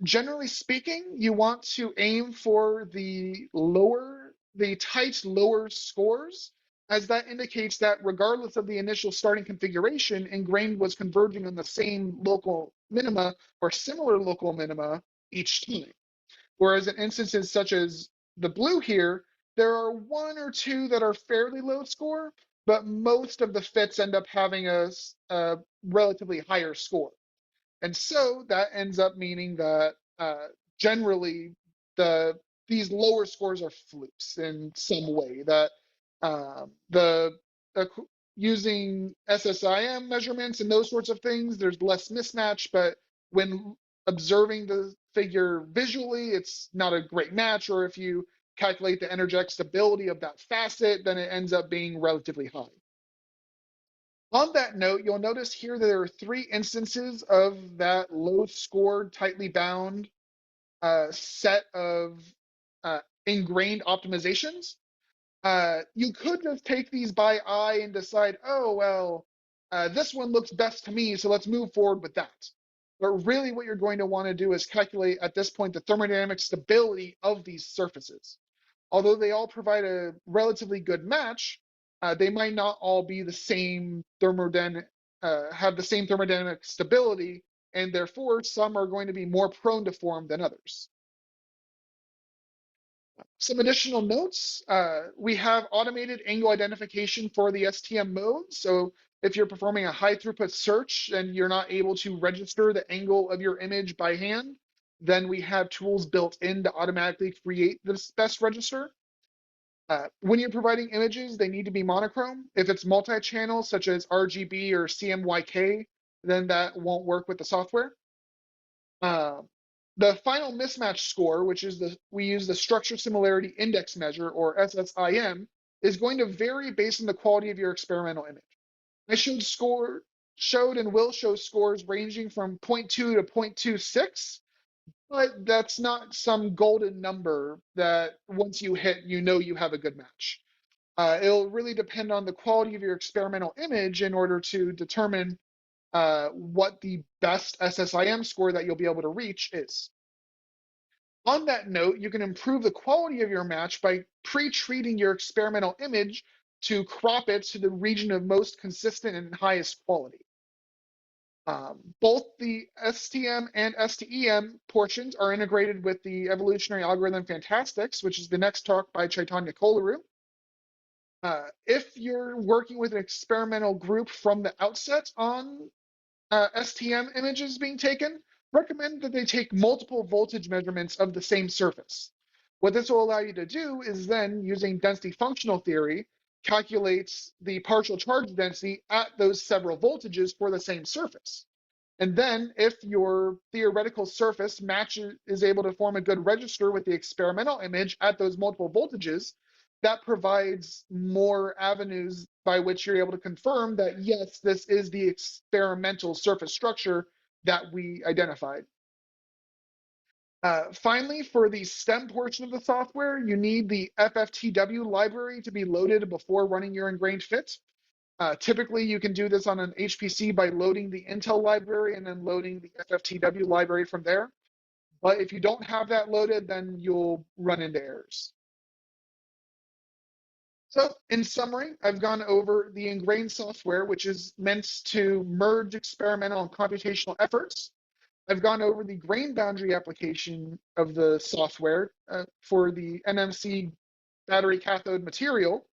Generally speaking, you want to aim for the tight lower scores, as that indicates that regardless of the initial starting configuration, Ingrained was converging on the same local minima or similar local minima each time. Whereas in instances such as the blue here, there are one or two that are fairly low score, but most of the fits end up having a relatively higher score. And so that ends up meaning that generally these lower scores are flukes in some way. That the using SSIM measurements and those sorts of things, there's less mismatch. But when observing the figure visually, it's not a great match. Or if you calculate the energetic stability of that facet, then it ends up being relatively high. On that note, you'll notice here that there are 3 instances of that low-scored, tightly bound set of ingrained optimizations. You could just take these by eye and decide, oh, well, this one looks best to me, so let's move forward with that. But really what you're going to want to do is calculate at this point the thermodynamic stability of these surfaces. Although they all provide a relatively good match, they might not all be the same thermodynamic, have the same thermodynamic stability, and therefore some are going to be more prone to form than others. Some additional notes, we have automated angle identification for the STM mode. So if you're performing a high throughput search and you're not able to register the angle of your image by hand, then we have tools built in to automatically create this best register. When you're providing images, they need to be monochrome. If it's multi-channel, such as RGB or CMYK, then that won't work with the software. The final mismatch score, which is we use the structure similarity index measure, or SSIM, is going to vary based on the quality of your experimental image. I showed and will show scores ranging from 0.2 to 0.26. But that's not some golden number that once you hit, you know you have a good match. It'll really depend on the quality of your experimental image in order to determine what the best SSIM score that you'll be able to reach is. On that note, you can improve the quality of your match by pre-treating your experimental image to crop it to the region of most consistent and highest quality. Both the STM and STEM portions are integrated with the evolutionary algorithm FANTASTX, which is the next talk by Chaitanya Kolaru. If you're working with an experimental group from the outset on STM images being taken, recommend that they take multiple voltage measurements of the same surface. What this will allow you to do is then, using density functional theory, calculates the partial charge density at those several voltages for the same surface. And then if your theoretical surface is able to form a good register with the experimental image at those multiple voltages, that provides more avenues by which you're able to confirm that, yes, this is the experimental surface structure that we identified. Finally, for the STEM portion of the software, you need the FFTW library to be loaded before running your ingrained fit. Typically, you can do this on an HPC by loading the Intel library and then loading the FFTW library from there. But if you don't have that loaded, then you'll run into errors. So in summary, I've gone over the Ingrained software, which is meant to merge experimental and computational efforts. I've gone over the grain boundary application of the software for the NMC battery cathode material,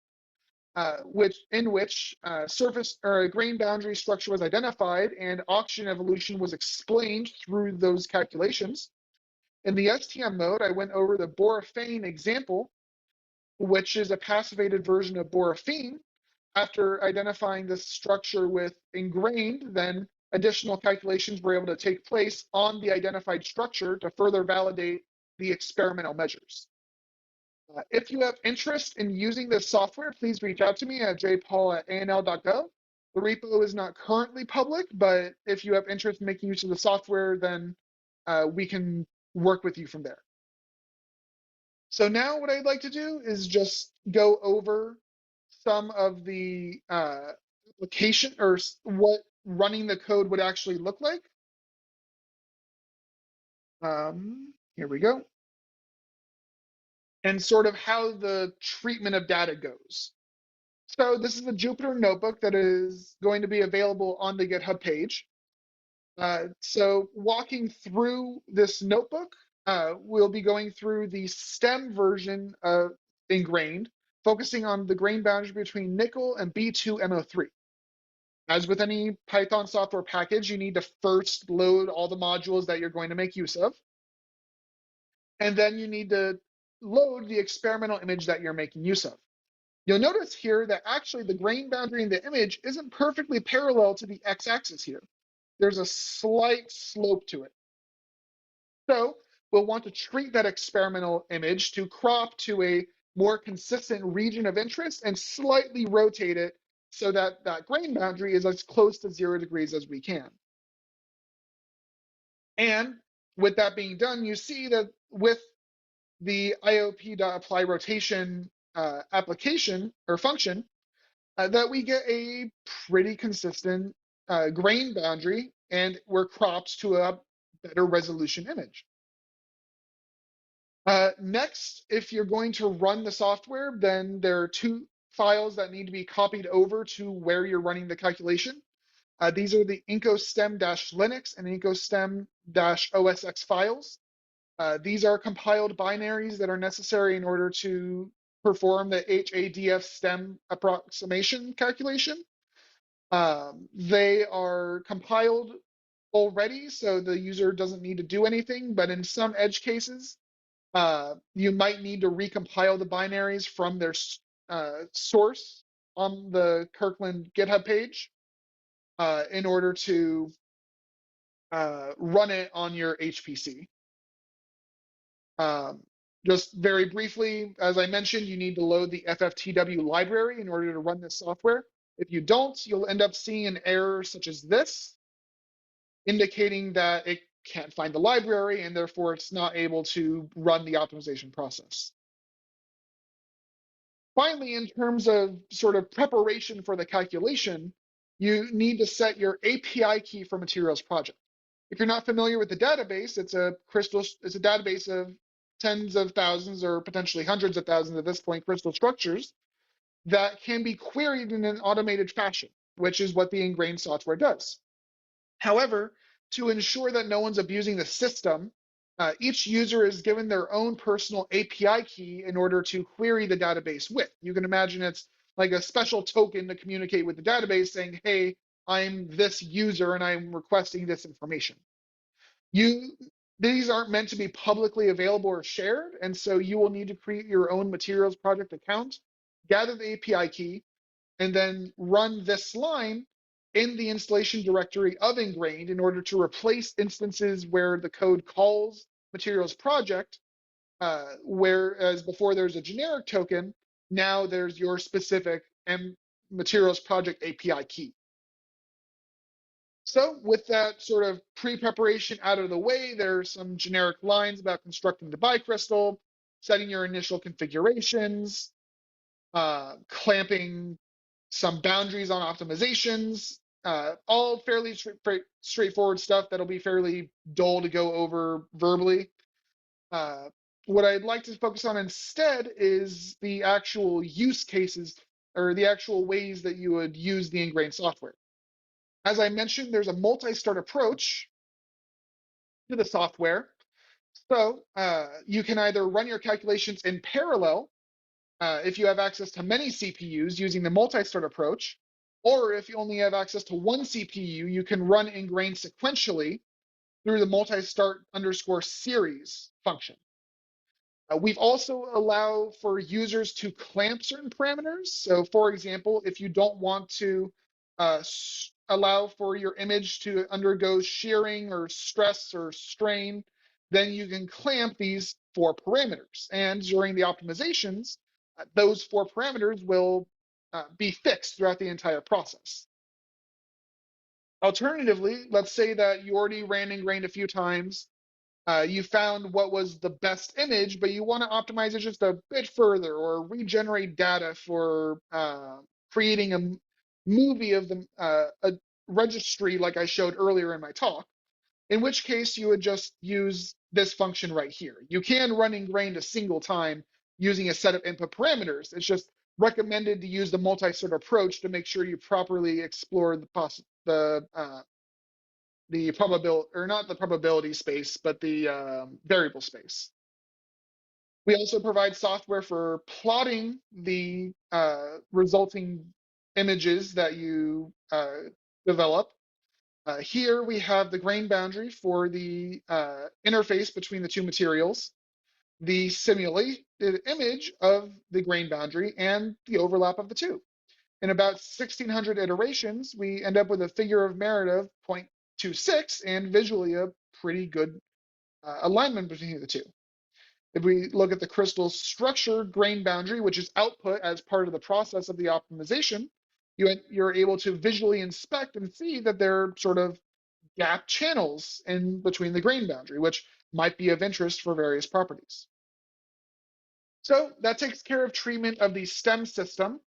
in which surface or a grain boundary structure was identified and oxygen evolution was explained through those calculations. In the STM mode, I went over the boraphane example, which is a passivated version of boraphene. After identifying this structure with Ingrained, then additional calculations were able to take place on the identified structure to further validate the experimental measures. If you have interest in using this software, please reach out to me at jpaul@anl.gov. The repo is not currently public, but if you have interest in making use of the software, then we can work with you from there. So now what I'd like to do is just go over some of the application or what running the code would actually look like. Here we go. And sort of how the treatment of data goes. So this is a Jupyter notebook that is going to be available on the GitHub page. So walking through this notebook, we'll be going through the STEM version of Ingrained, focusing on the grain boundary between nickel and B2NO3. As with any Python software package, you need to first load all the modules that you're going to make use of. And then you need to load the experimental image that you're making use of. You'll notice here that actually the grain boundary in the image isn't perfectly parallel to the x-axis here. There's a slight slope to it. So we'll want to treat that experimental image to crop to a more consistent region of interest and slightly rotate it so that that grain boundary is as close to 0 degrees as we can. And with that being done, you see that with the IOP.apply rotation application or function, that we get a pretty consistent grain boundary, and we're cropped to a better resolution image. Next, if you're going to run the software, then there are two files that need to be copied over to where you're running the calculation. These are the incostem-linux and incostem-osx files. These are compiled binaries that are necessary in order to perform the HADF stem approximation calculation. They are compiled already, so the user doesn't need to do anything, but in some edge cases, you might need to recompile the binaries from their source on the Kirkland GitHub page in order to run it on your HPC. Just very briefly, as I mentioned, you need to load the FFTW library in order to run this software. If you don't, you'll end up seeing an error such as this, indicating that it can't find the library and therefore it's not able to run the optimization process. Finally, in terms of sort of preparation for the calculation, you need to set your API key for materials project. If you're not familiar with the database, it's a database of tens of thousands or potentially hundreds of thousands at this point crystal structures that can be queried in an automated fashion, which is what the Ingrained software does. However, to ensure that no one's abusing the system, each user is given their own personal API key in order to query the database with. You can imagine it's like a special token to communicate with the database saying, hey, I'm this user and I'm requesting this information. These aren't meant to be publicly available or shared, and so you will need to create your own materials project account, gather the API key, and then run this line in the installation directory of Ingrained in order to replace instances where the code calls materials project, whereas before there's a generic token, now there's your specific materials project API key. So with that sort of pre-preparation out of the way, there's some generic lines about constructing the bicrystal, setting your initial configurations, clamping some boundaries on optimizations, all fairly straightforward stuff that'll be fairly dull to go over verbally. What I'd like to focus on instead is the actual use cases or the actual ways that you would use the Ingrained software. As I mentioned, there's a multi-start approach to the software. So you can either run your calculations in parallel if you have access to many CPUs using the multi-start approach, or if you only have access to one CPU, you can run Ingrained sequentially through the multi-start_series function. We've also allowed for users to clamp certain parameters. So for example, if you don't want to allow for your image to undergo shearing or stress or strain, then you can clamp these 4 parameters. And during the optimizations, those 4 parameters will be fixed throughout the entire process. Alternatively, let's say that you already ran Ingrained a few times, you found what was the best image, but you want to optimize it just a bit further or regenerate data for creating a movie of a registry like I showed earlier in my talk. in which case you would just use this function right here. You can run Ingrained a single time using a set of input parameters. It's just recommended to use the multi-sort approach to make sure you properly explore the probability, or not the probability space, but the variable space. We also provide software for plotting the resulting images that you develop. Here we have the grain boundary for the interface between the two materials, the simulated image of the grain boundary, and the overlap of the two. In about 1,600 iterations, we end up with a figure of merit of 0.26 and visually a pretty good alignment between the two. If we look at the crystal structure grain boundary, which is output as part of the process of the optimization, you're able to visually inspect and see that there are sort of gap channels in between the grain boundary, which might be of interest for various properties. So that takes care of treatment of the STEM system.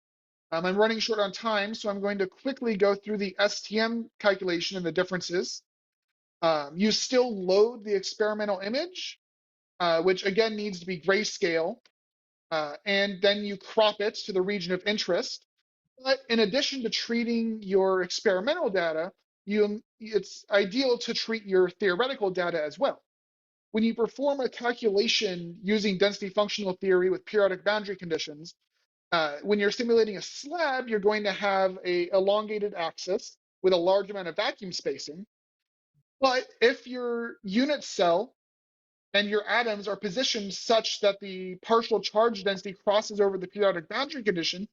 I'm running short on time, so I'm going to quickly go through the STM calculation and the differences. You still load the experimental image, which again needs to be grayscale, and then you crop it to the region of interest. But in addition to treating your experimental data, it's ideal to treat your theoretical data as well. When you perform a calculation using density functional theory with periodic boundary conditions, when you're simulating a slab, you're going to have an elongated axis with a large amount of vacuum spacing. But if your unit cell and your atoms are positioned such that the partial charge density crosses over the periodic boundary condition,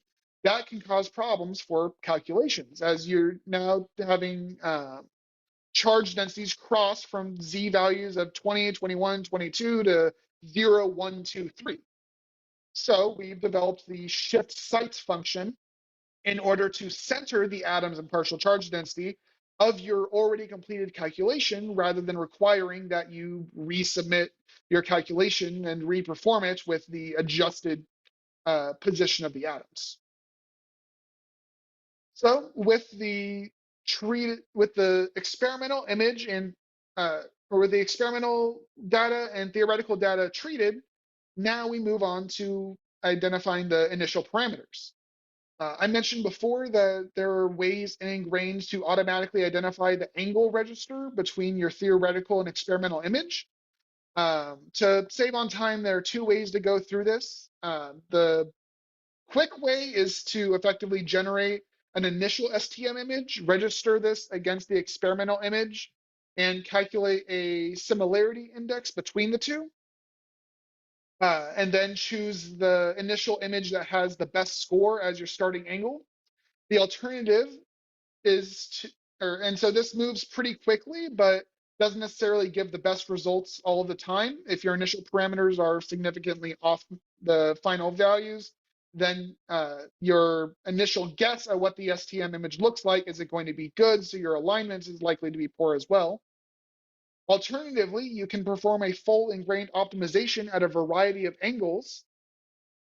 that can cause problems for calculations, as you're now having charge densities cross from z values of 20, 21, 22 to 0, 1, 2, 3. So we've developed the shift sites function in order to center the atoms and partial charge density of your already completed calculation, rather than requiring that you resubmit your calculation and reperform it with the adjusted position of the atoms. So with the experimental image and or with the experimental data and theoretical data treated, now we move on to identifying the initial parameters. I mentioned before that there are ways in Ingrained to automatically identify the angle register between your theoretical and experimental image. To save on time, there are two ways to go through this. The quick way is to effectively generate an initial STM image, register this against the experimental image, and calculate a similarity index between the two. And then choose the initial image that has the best score as your starting angle. The alternative is and so this moves pretty quickly, but doesn't necessarily give the best results all of the time. If your initial parameters are significantly off the final values, then your initial guess at what the STM image looks like, is it going to be good? So your alignment is likely to be poor as well. Alternatively, you can perform a full Ingrained optimization at a variety of angles,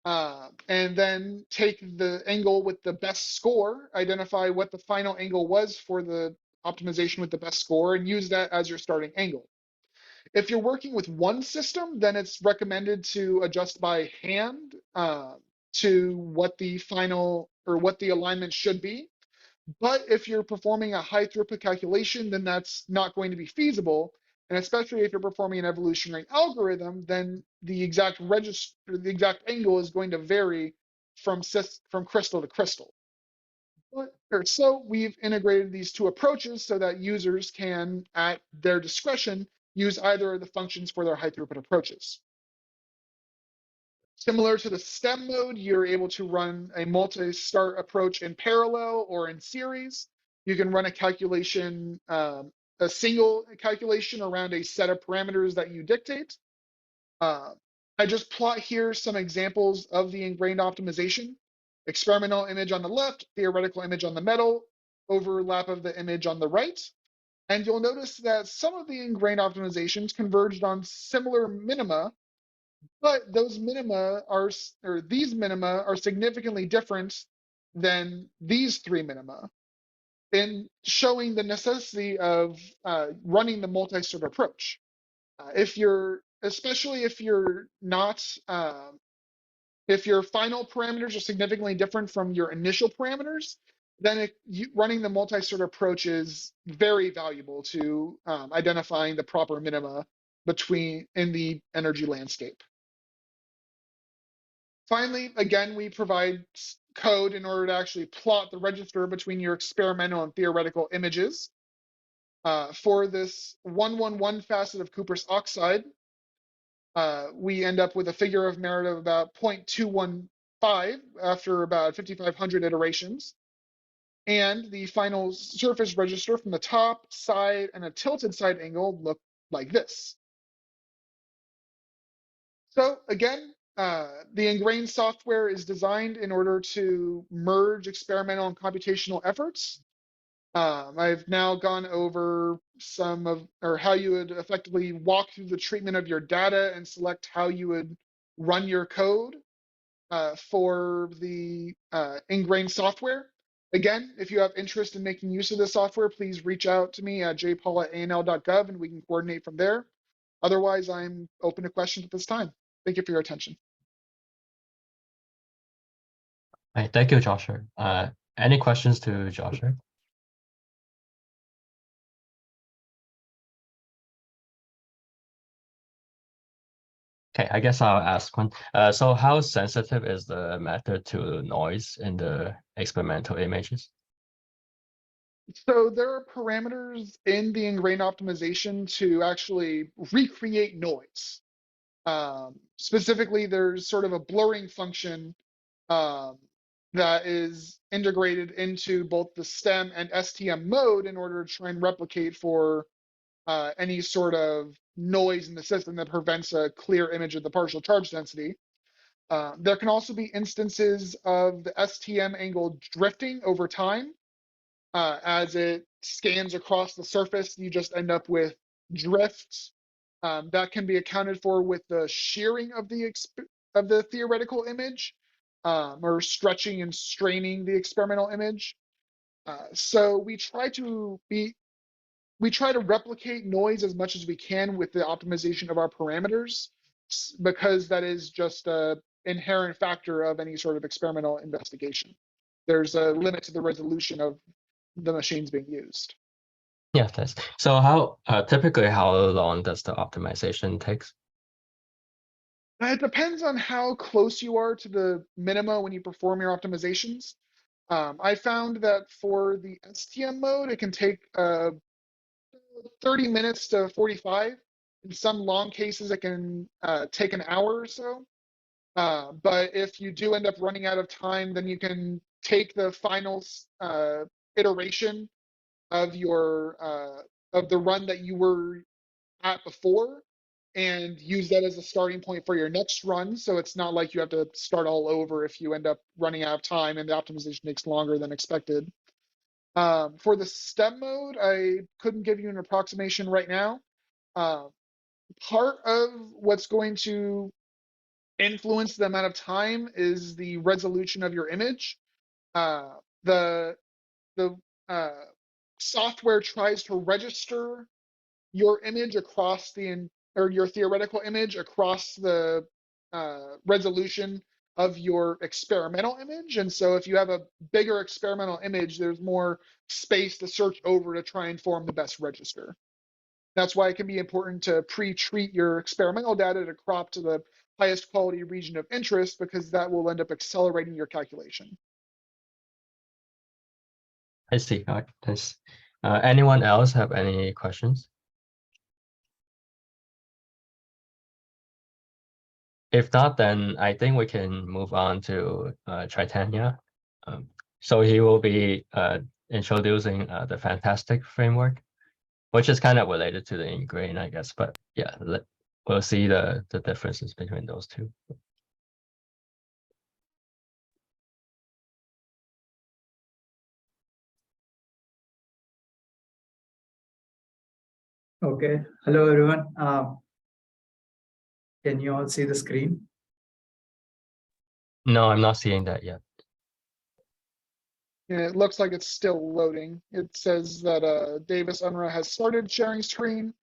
and then take the angle with the best score, identify what the final angle was for the optimization with the best score, and use that as your starting angle. If you're working with one system, then it's recommended to adjust by hand to what the final or what the alignment should be. But if you're performing a high throughput calculation, then that's not going to be feasible. And especially if you're performing an evolutionary algorithm, then the exact register, the exact angle is going to vary from crystal to crystal. So we've integrated these two approaches so that users can, at their discretion, use either of the functions for their high throughput approaches. Similar to the STEM mode, you're able to run a multi-start approach in parallel or in series. You can run a calculation, a single calculation around a set of parameters that you dictate. I just plot here some examples of the Ingrained optimization. Experimental image on the left, theoretical image on the middle, overlap of the image on the right. And you'll notice that some of the Ingrained optimizations converged on similar minima, but those minima are, or these minima are significantly different than these three minima. in showing the necessity of running the multi-sort approach. Especially if you're not, if your final parameters are significantly different from your initial parameters, then running the multi-sort approach is very valuable to identifying the proper minima in the energy landscape. Finally, again, we provide code in order to actually plot the register between your experimental and theoretical images. For this 111 facet of cuprous oxide, we end up with a figure of merit of about 0.215 after about 5,500 iterations. And the final surface register from the top, side, and a tilted side angle look like this. So again, the Ingrained software is designed in order to merge experimental and computational efforts. I've now gone over how you would effectively walk through the treatment of your data and select how you would run your code for the Ingrained software. Again, if you have interest in making use of this software, please reach out to me at jpaul@anl.gov and we can coordinate from there. Otherwise, I'm open to questions at this time. Thank you for your attention. All right, thank you, Joshua. Any questions to Joshua? Okay, I guess I'll ask one. So how sensitive is the method to noise in the experimental images? So there are parameters in the Ingrained optimization to actually recreate noise. Specifically, there's sort of a blurring function that is integrated into both the STEM and STM mode in order to try and replicate for any sort of noise in the system that prevents a clear image of the partial charge density. There can also be instances of the STM angle drifting over time. As it scans across the surface, you just end up with drifts that can be accounted for with the shearing of the theoretical image, or stretching and straining the experimental image. So we try to replicate noise as much as we can with the optimization of our parameters, because that is just an inherent factor of any sort of experimental investigation. There's a limit to the resolution of the machines being used. Yeah, thanks. So typically how long does the optimization takes? It depends on how close you are to the minima when you perform your optimizations. I found that for the STM mode, it can take 30 minutes to 45. In some long cases, it can take an hour or so. But if you do end up running out of time, then you can take the final iteration of the run that you were at before and use that as a starting point for your next run. So it's not like you have to start all over if you end up running out of time and the optimization takes longer than expected. For the STEM mode, I couldn't give you an approximation right now. Part of what's going to influence the amount of time is the resolution of your image. The software tries to register your image across your theoretical image across the resolution of your experimental image. And so if you have a bigger experimental image, there's more space to search over to try and form the best register. That's why it can be important to pre-treat your experimental data to crop to the highest quality region of interest, because that will end up accelerating your calculation. I see. All right, thanks. Anyone else have any questions? If not, then I think we can move on to Chaitanya. So he will be introducing the FANTASTX framework, which is kind of related to the Ingrained, I guess. But yeah, we'll see the differences between those two. Okay. Hello, everyone. Can you all see the screen? No, I'm not seeing that yet. And it looks like it's still loading. It says that Davis Unruh has started sharing screen,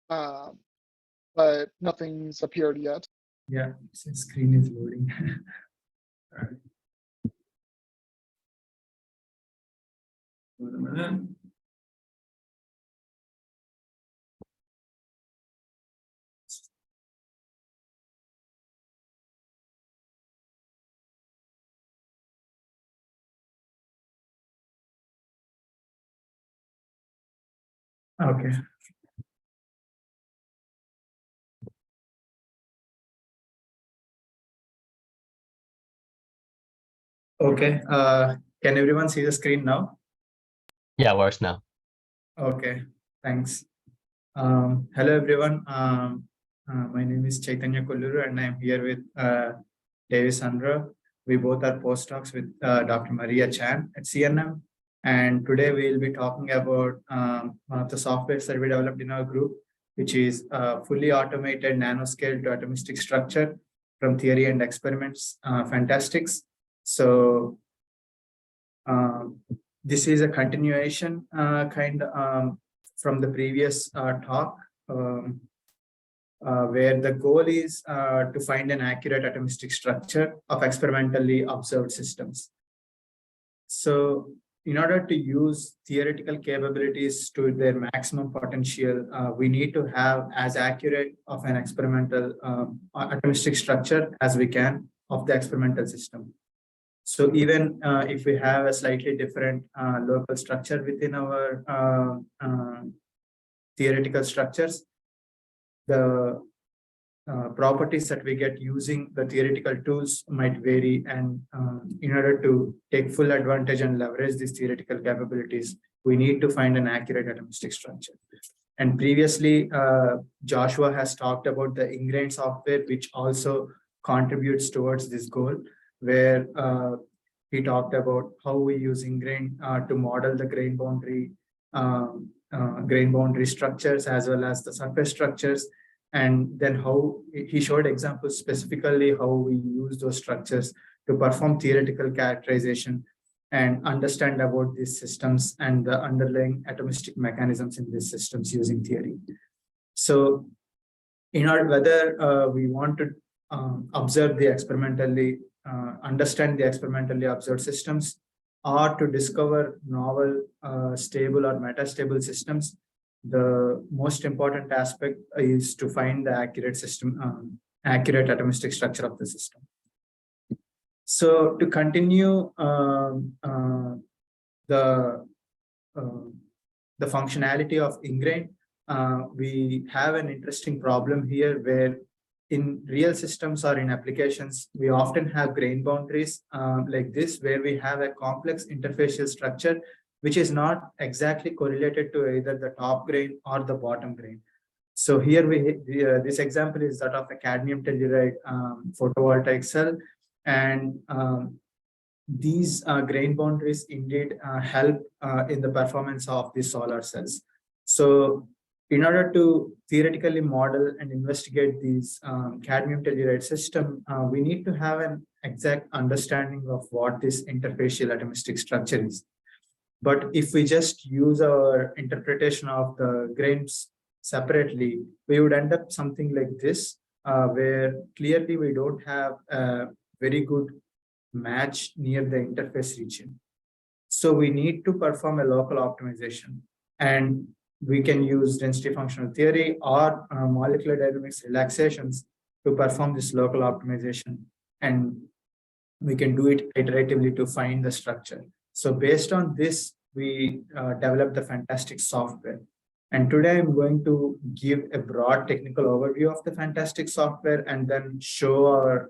but nothing's appeared yet. Yeah, the screen is loading. Okay. Okay. Can everyone see the screen now? Yeah, works now. Okay. Thanks. Hello, everyone. My name is Chaitanya Kolluru, and I'm here with Davis Unruh. We both are postdocs with Dr. Maria Chan at CNM. And today we'll be talking about one of the softwares that we developed in our group, which is fully automated nanoscale to atomistic structure from theory and experiments, FANTASTX. So this is a continuation from the previous talk, where the goal is to find an accurate atomistic structure of experimentally observed systems. So in order to use theoretical capabilities to their maximum potential, we need to have as accurate of an experimental atomistic structure as we can of the experimental system. So even if we have a slightly different local structure within our theoretical structures, the properties that we get using the theoretical tools might vary, and in order to take full advantage and leverage these theoretical capabilities, we need to find an accurate atomistic structure. And previously, Joshua has talked about the Ingrained software, which also contributes towards this goal, where he talked about how we use Ingrained to model the grain boundary structures as well as the surface structures, and then how he showed examples specifically how we use those structures to perform theoretical characterization and understand about these systems and the underlying atomistic mechanisms in these systems using theory. So in order whether we want to observe the experimentally, understand the experimentally observed systems, or to discover novel stable or metastable systems, the most important aspect is to find the accurate system, accurate atomistic structure of the system. So to continue the functionality of Ingrained, we have an interesting problem here where in real systems or in applications, we often have grain boundaries like this, where we have a complex interfacial structure, which is not exactly correlated to either the top grain or the bottom grain. So here this example is that of a cadmium telluride photovoltaic cell, and these grain boundaries indeed help in the performance of the solar cells. So in order to theoretically model and investigate these cadmium telluride system, we need to have an exact understanding of what this interfacial atomistic structure is. But if we just use our interpretation of the grains separately, we would end up something like this, where clearly we don't have a very good match near the interface region. So we need to perform a local optimization, and we can use density functional theory or molecular dynamics relaxations to perform this local optimization, and we can do it iteratively to find the structure. So based on this, we developed the FANTASTX software. And today I'm going to give a broad technical overview of the FANTASTX software and then show our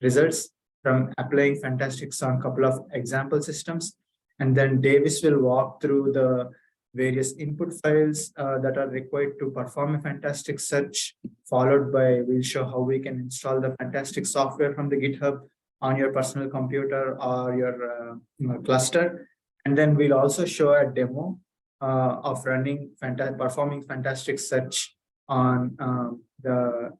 results from applying FANTASTX on a couple of example systems. And then Davis will walk through the various input files that are required to perform a FANTASTX search, followed by we'll show how we can install the FANTASTX software from the GitHub on your personal computer or your cluster. And then we'll also show a demo of running performing FANTASTX search on the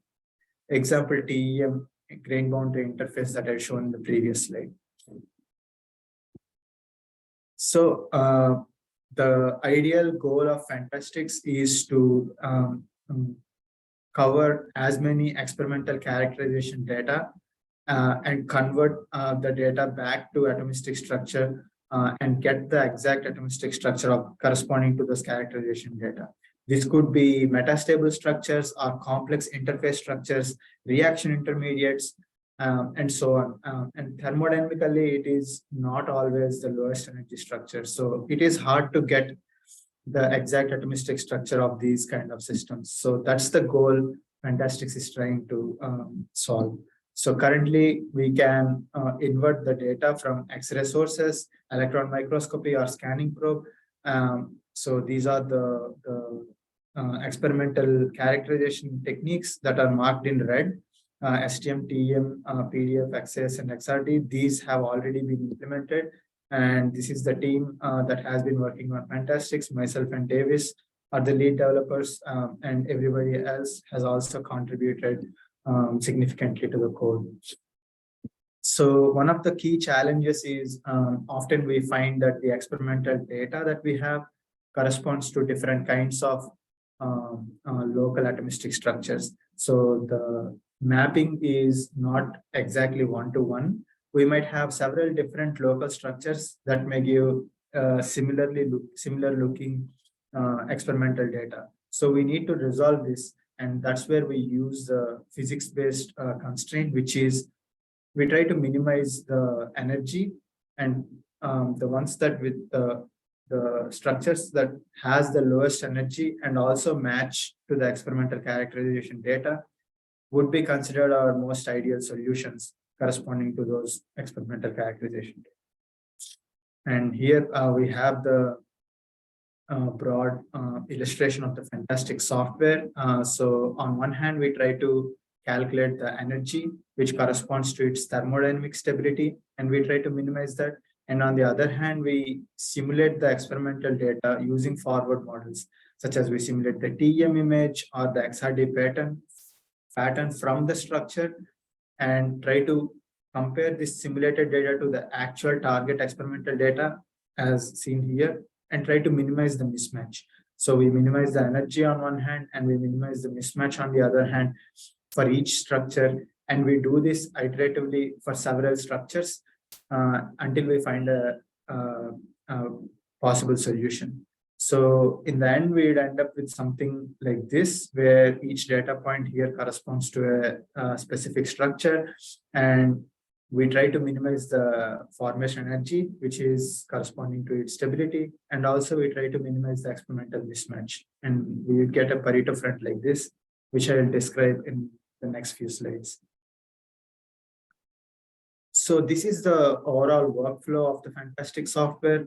example TEM grain boundary interface that I shown in the previous slide. So the ideal goal of FANTASTX is to cover as many experimental characterization data and convert the data back to atomistic structure and get the exact atomistic structure of corresponding to those characterization data. This could be metastable structures or complex interface structures, reaction intermediates, and so on. And thermodynamically, it is not always the lowest energy structure. So it is hard to get the exact atomistic structure of these kind of systems. So that's the goal FANTASTX is trying to solve. So currently we can invert the data from X-ray sources, electron microscopy or scanning probe. So these are the experimental characterization techniques that are marked in red. STM, TEM, PDF, XS, and XRD. These have already been implemented. And this is the team that has been working on FANTASTX. Myself and Davis are the lead developers, and everybody else has also contributed significantly to the code. So one of the key challenges is often we find that the experimental data that we have corresponds to different kinds of local atomistic structures. So the mapping is not exactly one-to-one. We might have several different local structures that may give similar looking experimental data. So we need to resolve this, and that's where we use the physics-based constraint, which is we try to minimize the energy, and the ones that with the structures that has the lowest energy and also match to the experimental characterization data would be considered our most ideal solutions corresponding to those experimental characterization. And here we have the broad illustration of the FANTASTX software. So on one hand, we try to calculate the energy, which corresponds to its thermodynamic stability, and we try to minimize that. And on the other hand, we simulate the experimental data using forward models, such as we simulate the TEM image or the XRD pattern from the structure and try to compare this simulated data to the actual target experimental data as seen here and try to minimize the mismatch. So we minimize the energy on one hand and we minimize the mismatch on the other hand for each structure. And we do this iteratively for several structures until we find a possible solution. So in the end, we'd end up with something like this, where each data point here corresponds to a specific structure. And we try to minimize the formation energy, which is corresponding to its stability. And also we try to minimize the experimental mismatch. And we would get a Pareto front like this, which I will describe in the next few slides. So this is the overall workflow of the FANTASTX software.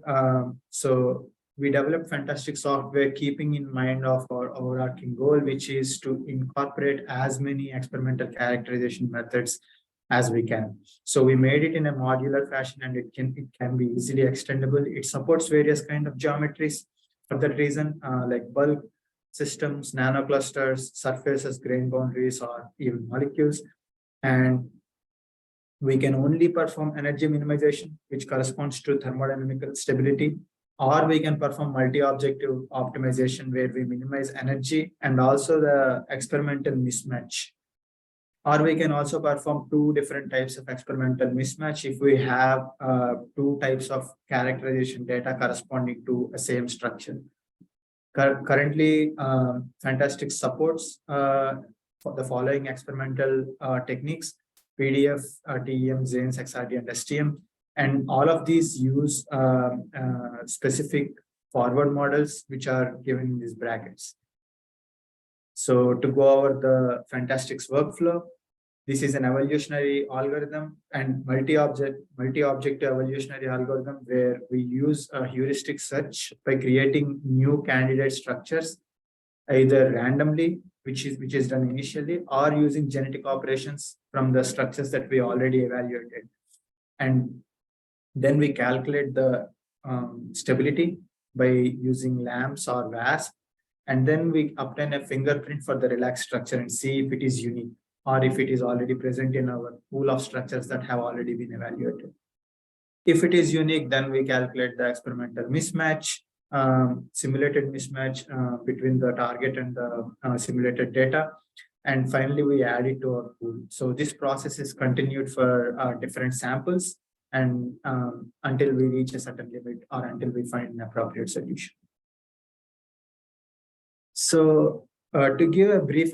So we developed FANTASTX software keeping in mind of our overarching goal, which is to incorporate as many experimental characterization methods as we can. So we made it in a modular fashion, and it can be easily extendable. It supports various kind of geometries for that reason, like bulk systems, nanoclusters, surfaces, grain boundaries, or even molecules. And we can only perform energy minimization, which corresponds to thermodynamical stability, or we can perform multi-objective optimization where we minimize energy and also the experimental mismatch. Or we can also perform two different types of experimental mismatch if we have two types of characterization data corresponding to a same structure. Currently, FANTASTX supports for the following experimental techniques: PDF, TEM, XANES, XRD, and STM. And all of these use specific forward models, which are given in these brackets. So to go over the FANTASTX workflow, this is an evolutionary algorithm and multi-objective evolutionary algorithm where we use a heuristic search by creating new candidate structures, either randomly, which is done initially, or using genetic operations from the structures that we already evaluated. And then we calculate the stability by using LAMMPS or VASP. And then we obtain a fingerprint for the relaxed structure and see if it is unique or if it is already present in our pool of structures that have already been evaluated. If it is unique, then we calculate the experimental mismatch, simulated mismatch between the target and the simulated data. And finally, we add it to our pool. So this process is continued for different samples and until we reach a certain limit or until we find an appropriate solution. So to give a brief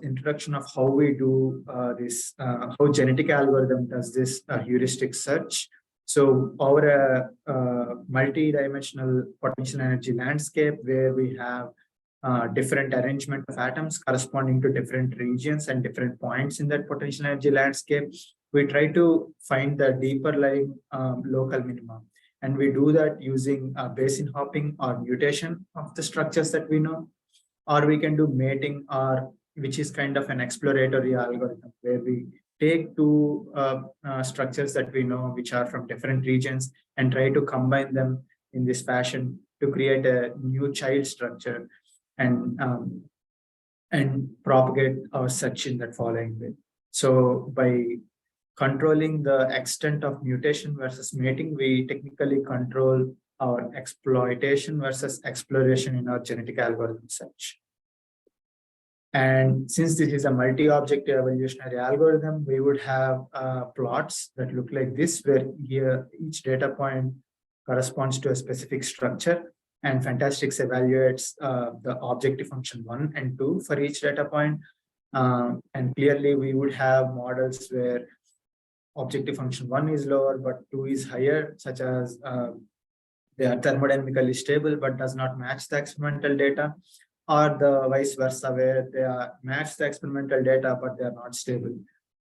introduction of how we do this, how genetic algorithm does this heuristic search. So over a multi-dimensional potential energy landscape where we have different arrangement of atoms corresponding to different regions and different points in that potential energy landscape, we try to find the deeper lying local minima. And we do that using basin hopping or mutation of the structures that we know, or we can do mating, or which is kind of an exploratory algorithm where we take two structures that we know which are from different regions and try to combine them in this fashion to create a new child structure and propagate our search in that following way. So by controlling the extent of mutation versus mating, we technically control our exploitation versus exploration in our genetic algorithm search. And since this is a multi-objective evolutionary algorithm, we would have plots that look like this, where here each data point corresponds to a specific structure, and FANTASTX evaluates the objective function 1 and 2 for each data point. And clearly we would have models where objective function 1 is lower, but 2 is higher, such as they are thermodynamically stable, but does not match the experimental data, or the vice versa, where they are match the experimental data, but they are not stable.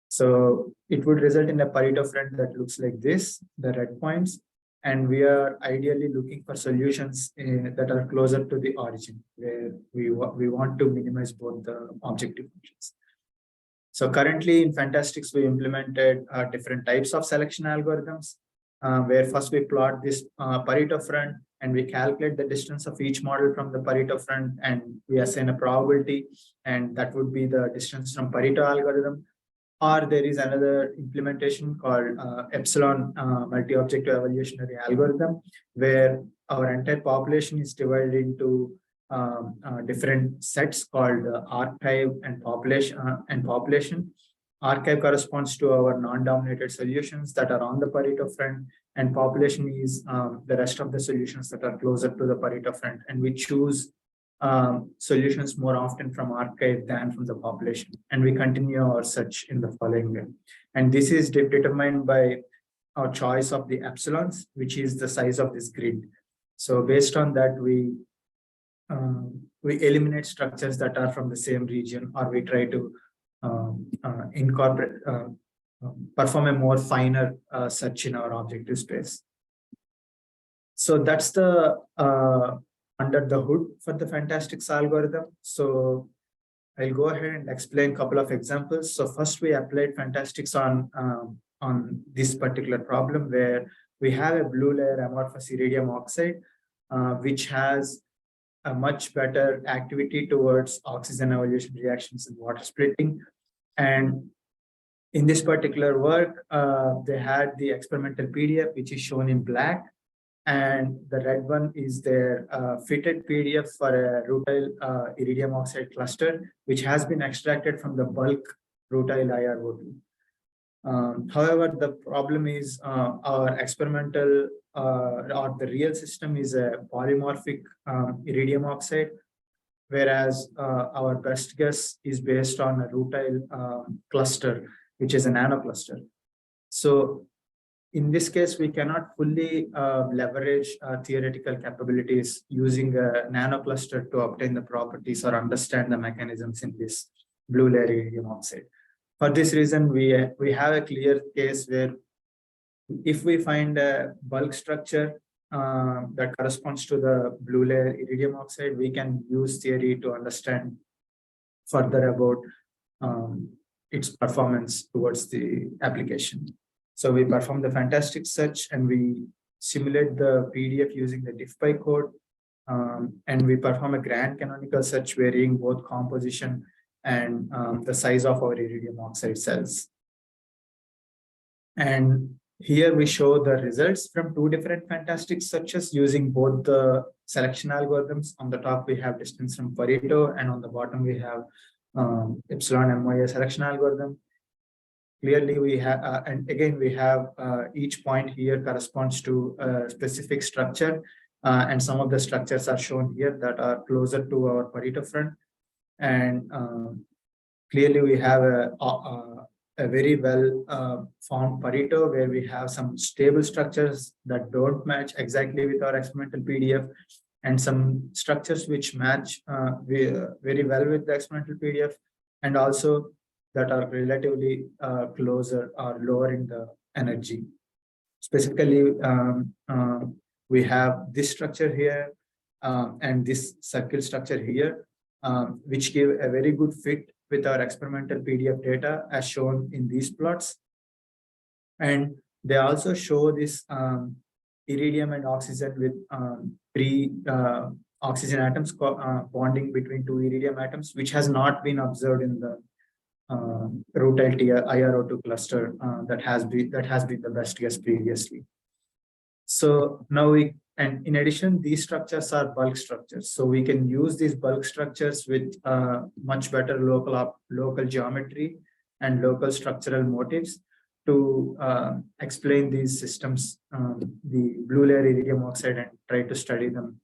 So it would result in a Pareto friend that looks like this, the red points. And we are ideally looking for solutions that are closer to the origin, where we want to minimize both the objective functions. So currently in FANTASTX, we implemented different types of selection algorithms, where first we plot this Pareto front and we calculate the distance of each model from the Pareto front, and we assign a probability, and that would be the distance from Pareto algorithm. Or there is another implementation called epsilon multi-objective evolutionary algorithm, where our entire population is divided into different sets called archive and population. Archive corresponds to our non-dominated solutions that are on the Pareto front, and population is the rest of the solutions that are closer to the Pareto front. And we choose solutions more often from archive than from the population. And we continue our search in the following way. And this is determined by our choice of the epsilons, which is the size of this grid. So based on that, we eliminate structures that are from the same region, or we try to incorporate, perform a more finer search in our objective space. So that's the under the hood for the FANTASTX algorithm. So I'll go ahead and explain a couple of examples. So first, we applied FANTASTX on this particular problem, where we have a blue layer amorphous iridium oxide, which has a much better activity towards oxygen evolution reactions and water splitting. And in this particular work, they had the experimental PDF, which is shown in black, and the red one is their fitted PDF for a rutile iridium oxide cluster, which has been extracted from the bulk rutile IRO2. However, the problem is our experimental or the real system is a polymorphic iridium oxide, whereas our best guess is based on a rutile cluster, which is a nanocluster. So in this case, we cannot fully leverage theoretical capabilities using a nanocluster to obtain the properties or understand the mechanisms in this blue layer iridium oxide. For this reason, we have a clear case where if we find a bulk structure that corresponds to the blue layer iridium oxide, we can use theory to understand further about its performance towards the application. So we perform the FANTASTX search and we simulate the PDF using the diffpy code, and we perform a grand canonical search varying both composition and the size of our iridium oxide cells. And Here we show the results from two different FANTASTX searches using both the selection algorithms. On the top, we have distance from Pareto, and on the bottom, we have epsilon MOA selection algorithm. Clearly, we have, and again, we have each point here corresponds to a specific structure, and some of the structures are shown here that are closer to our Pareto front. And clearly, we have a very well formed Pareto where we have some stable structures that don't match exactly with our experimental PDF, and some structures which match very well with the experimental PDF, and also that are relatively closer or lower in the energy. Specifically, we have this structure here and this circle structure here, which give a very good fit with our experimental PDF data as shown in these plots. And they also show this iridium and oxygen with three oxygen atoms bonding between two iridium atoms, which has not been observed in the rutile IRO2 cluster that has been the best guess previously. So now and in addition, these structures are bulk structures. So we can use these bulk structures with much better local geometry and local structural motifs to explain these systems, the blue layer iridium oxide, and try to study them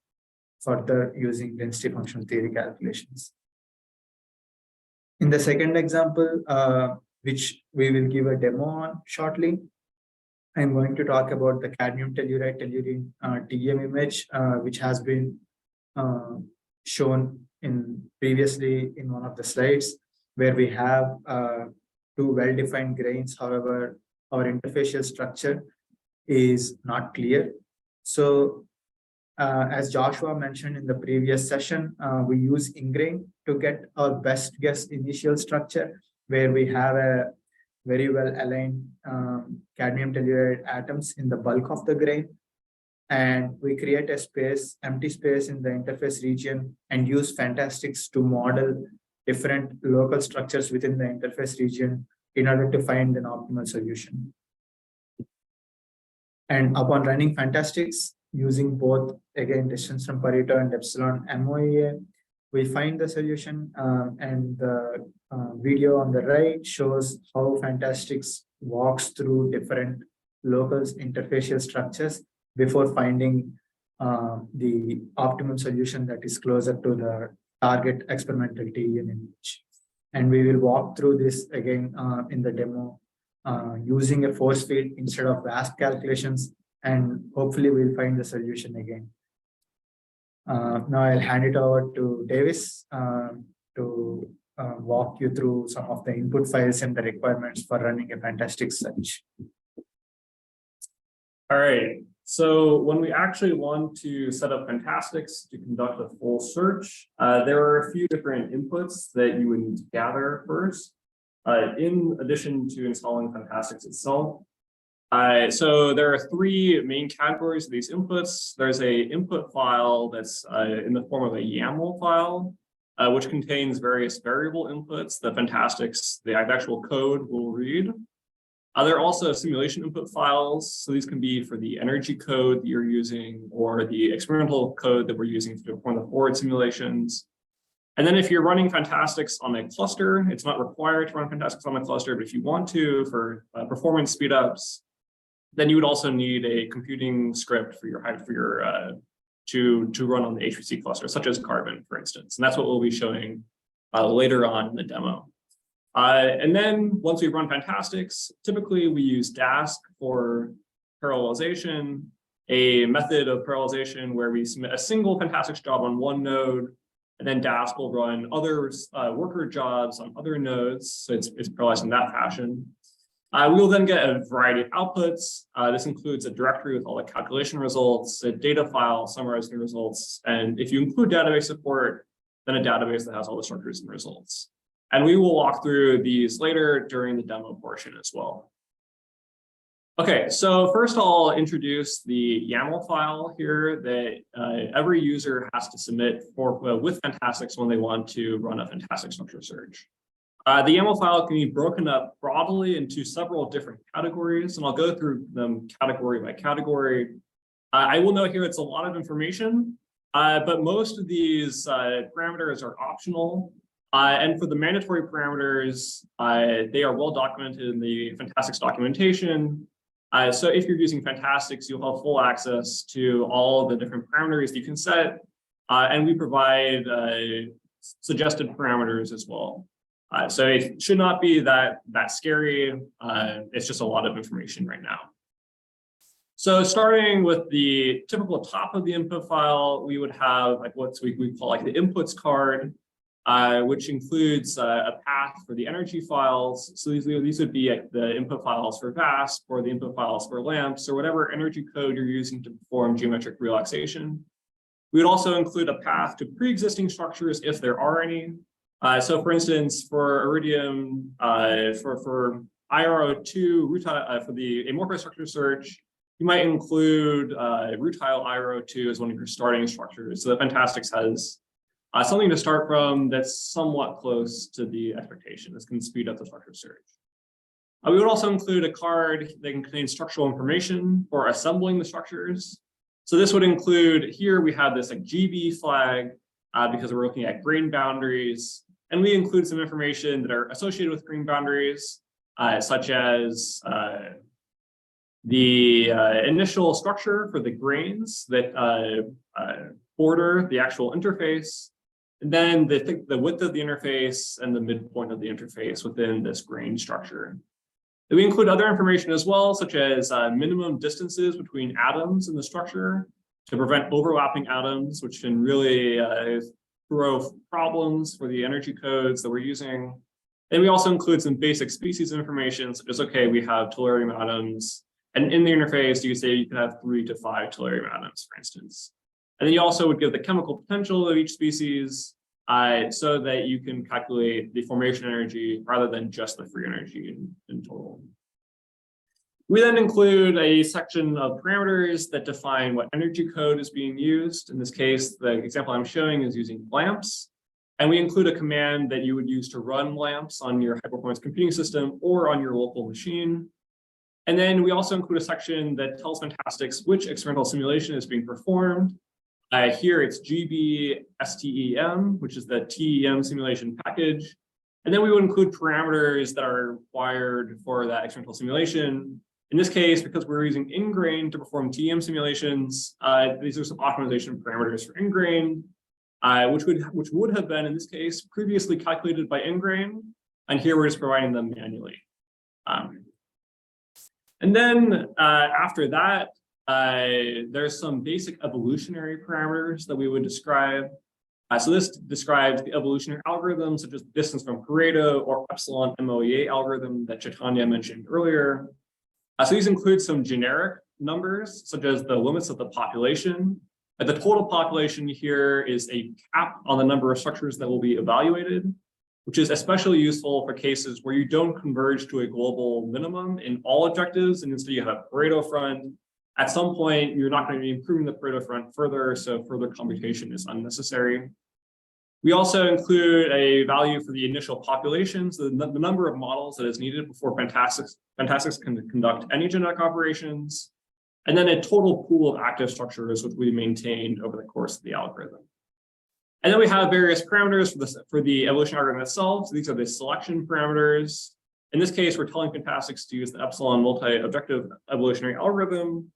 further using density function theory calculations. In the second example, which we will give a demo on shortly, I'm going to talk about the cadmium telluride tellurine TEM image, which has been shown previously in one of the slides, where we have two well-defined grains. However, our interfacial structure is not clear. So as Joshua mentioned in the previous session, we use Ingrained to get our best guess initial structure, where we have a very well aligned cadmium telluride atoms in the bulk of the grain. And we create a empty space in the interface region, and use FANTASTX to model different local structures within the interface region in order to find an optimal solution. And upon running FANTASTX, using both, again, distance from Pareto and epsilon MOA, we find the solution, and the video on the right shows how FANTASTX walks through different locals interfacial structures before finding the optimum solution that is closer to the target experimental TEM image. And we will walk through this again in the demo using a force field instead of VASP calculations, and hopefully we'll find the solution again. Now I'll hand it over to Davis to walk you through some of the input files and the requirements for running a FANTASTX search. All right. So when we actually want to set up FANTASTX to conduct a full search, there are a few different inputs that you would need to gather first, in addition to installing FANTASTX itself. So there are three main categories of these inputs. There's a input file that's in the form of a YAML file, which contains various variable inputs that FANTASTX, the actual code, will read. There are also simulation input files. So these can be for the energy code that you're using, or the experimental code that we're using to perform the forward simulations. And then if you're running FANTASTX on a cluster, it's not required to run FANTASTX on a cluster, but if you want to for performance speedups, then you would also need a computing script for your to run on the HPC cluster, such as Carbon, for instance. And that's what we'll be showing later on in the demo. And then once we run FANTASTX, typically we use Dask for parallelization, a method of parallelization where we submit a single FANTASTX job on one node, and then Dask will run other worker jobs on other nodes. So it's parallelized in that fashion. We will then get a variety of outputs. This includes a directory with all the calculation results, a data file summarizing the results, and if you include database support, then a database that has all the structures and results. And we will walk through these later during the demo portion as well. Okay, so first I'll introduce the YAML file here that every user has to submit with FANTASTX when they want to run a FANTASTX structure search. The YAML file can be broken up broadly into several different categories, and I'll go through them category by category. I will note here it's a lot of information, but most of these parameters are optional. And for the mandatory parameters, they are well documented in the FANTASTX documentation. So if you're using FANTASTX, you'll have full access to all the different parameters you can set. And we provide suggested parameters as well. So it should not be that scary. It's just a lot of information right now. So starting with the typical top of the input file, we would have like what we call like the inputs card, which includes a path for the energy files. So these would be like the input files for VASP or the input files for LAMPS or whatever energy code you're using to perform geometric relaxation. We would also include a path to pre-existing structures if there are any. So for instance, for Iridium, for IRO2, for the amorphous structure search, you might include rutile IRO2 as one of your starting structures. So the FANTASTX has something to start from that's somewhat close to the expectation. This can speed up the structure search. We would also include a card that can contain structural information for assembling the structures. So this would include, here we have this like GB flag because we're looking at grain boundaries. And we include some information that are associated with grain boundaries, such as the initial structure for the grains that border the actual interface, and then the width of the interface and the midpoint of the interface within this grain structure. And we include other information as well, such as minimum distances between atoms in the structure to prevent overlapping atoms, which can really throw problems for the energy codes that we're using. And we also include some basic species information, such as, okay, we have tellurium atoms, and in the interface, you say you can have 3 to 5 tellurium atoms, for instance. And then you also would give the chemical potential of each species so that you can calculate the formation energy rather than just the free energy in total. We then include a section of parameters that define what energy code is being used. In this case, the example I'm showing is using LAMPS. And we include a command that you would use to run LAMPS on your high-performance computing system or on your local machine. And then we also include a section that tells FANTASTX which experimental simulation is being performed. Here it's GB STEM, which is the TEM simulation package. And then we would include parameters that are required for that experimental simulation. In this case, because we're using Ingrained to perform TEM simulations, these are some optimization parameters for Ingrained, which would have been, in this case, previously calculated by Ingrained. And here we're just providing them manually. And then after that, there's some basic evolutionary parameters that we would describe. So this describes the evolutionary algorithm, such as distance from Pareto or epsilon MOEA algorithm that Chaitanya mentioned earlier. So these include some generic numbers, such as the limits of the population. The total population here is a cap on the number of structures that will be evaluated, which is especially useful for cases where you don't converge to a global minimum in all objectives, and instead you have a Pareto front. At some point, you're not going to be improving the Pareto front further, so further computation is unnecessary. We also include a value for the initial populations, the number of models that is needed before FANTASTX can conduct any genetic operations, and then a total pool of active structures which we maintained over the course of the algorithm. And then we have various parameters for the evolution algorithm itself. So these are the selection parameters. In this case, we're telling FANTASTX to use the epsilon multi-objective evolutionary algorithm.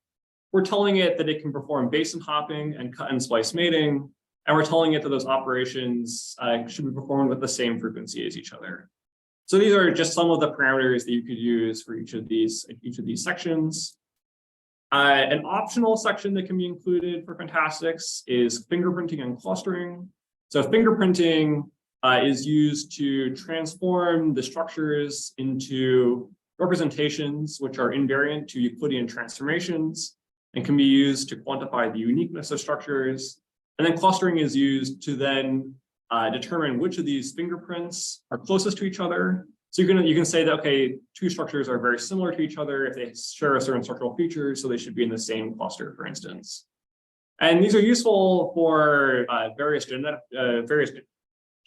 We're telling it that it can perform basin hopping and cut and splice mating. And we're telling it that those operations should be performed with the same frequency as each other. So these are just some of the parameters that you could use for each of these sections. An optional section that can be included for FANTASTX is fingerprinting and clustering. So fingerprinting is used to transform the structures into representations which are invariant to Euclidean transformations and can be used to quantify the uniqueness of structures. And then clustering is used to then determine which of these fingerprints are closest to each other. So you can say that, okay, two structures are very similar to each other if they share a certain structural feature, so they should be in the same cluster, for instance. And these are useful for various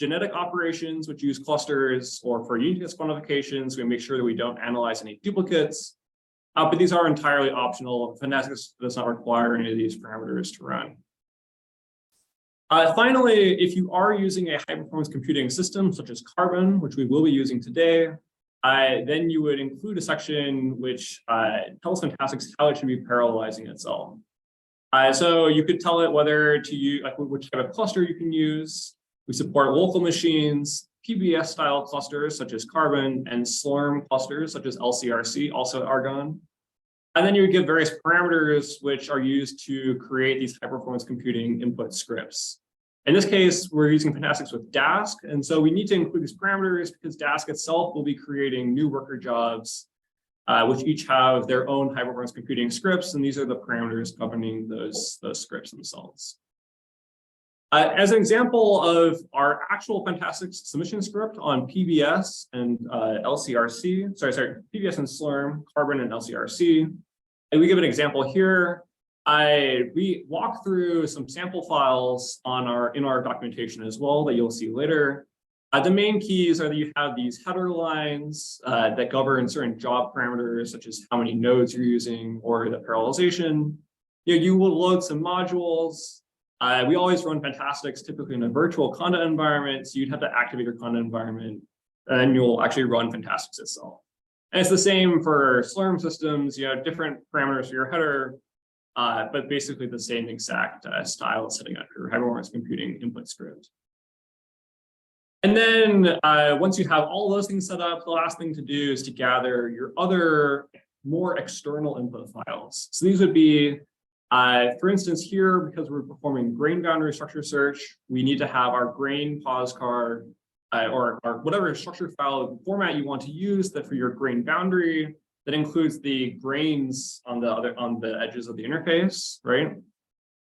genetic operations, which use clusters, or for unit test quantifications, we make sure that we don't analyze any duplicates. But these are entirely optional. FANTASTX does not require any of these parameters to run. Finally, if you are using a high-performance computing system, such as Carbon, which we will be using today, then you would include a section which tells FANTASTX how it should be parallelizing itself. So you could tell it whether to use, like, which type of cluster you can use. We support local machines, PBS-style clusters, such as Carbon, and Slurm clusters, such as LCRC, also Argon. And then you would give various parameters which are used to create these high-performance computing input scripts. In this case, we're using FANTASTX with Dask, and so we need to include these parameters because Dask itself will be creating new worker jobs, which each have their own high-performance computing scripts, and these are the parameters governing those scripts themselves. As an example of our actual FANTASTX submission script on PBS and LCRC, PBS and Slurm, Carbon and LCRC, and we give an example here. We walk through some sample files in our documentation as well that you'll see later. The main keys are that you have these header lines that govern certain job parameters, such as how many nodes you're using or the parallelization. You will load some modules. We always run FANTASTX typically in a virtual conda environment, so you'd have to activate your conda environment, and then you'll actually run FANTASTX itself. And it's the same for Slurm systems. You have different parameters for your header, but basically the same exact style of setting up your high-performance computing input script. And then once you have all those things set up, the last thing to do is to gather your other more external input files. So these would be, for instance, here, because we're performing grain boundary structure search, we need to have our grain POSCAR or whatever structure file format you want to use that for your grain boundary that includes the grains on the edges of the interface, right?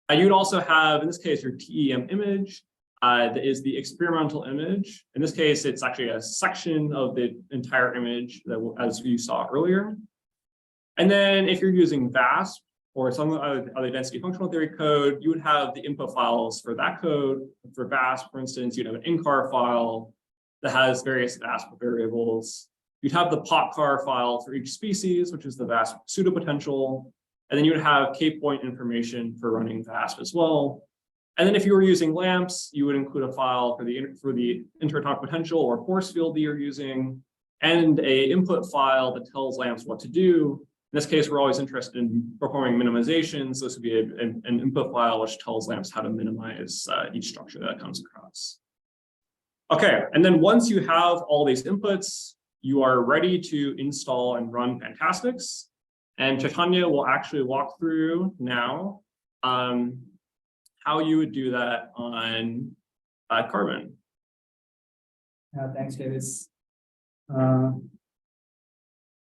And you'd also have, in this case, your TEM image that is the experimental image. In this case, it's actually a section of the entire image that, as you saw earlier. And then if you're using VASP or some other density functional theory code, you would have the input files for that code. For VASP, for instance, you'd have an incar file that has various VASP variables. You'd have the popcar file for each species, which is the VASP pseudopotential. And then you would have K-point information for running VASP as well. And then if you were using LAMPS, you would include a file for the interatomic potential or force field that you're using, and a input file that tells LAMPS what to do. In this case, we're always interested in performing minimizations. So this would be an input file which tells LAMPS how to minimize each structure that it comes across. Okay, and then once you have all these inputs, you are ready to install and run FANTASTX. And Chaitanya will actually walk through now how you would do that on Carbon. Thanks, Davis.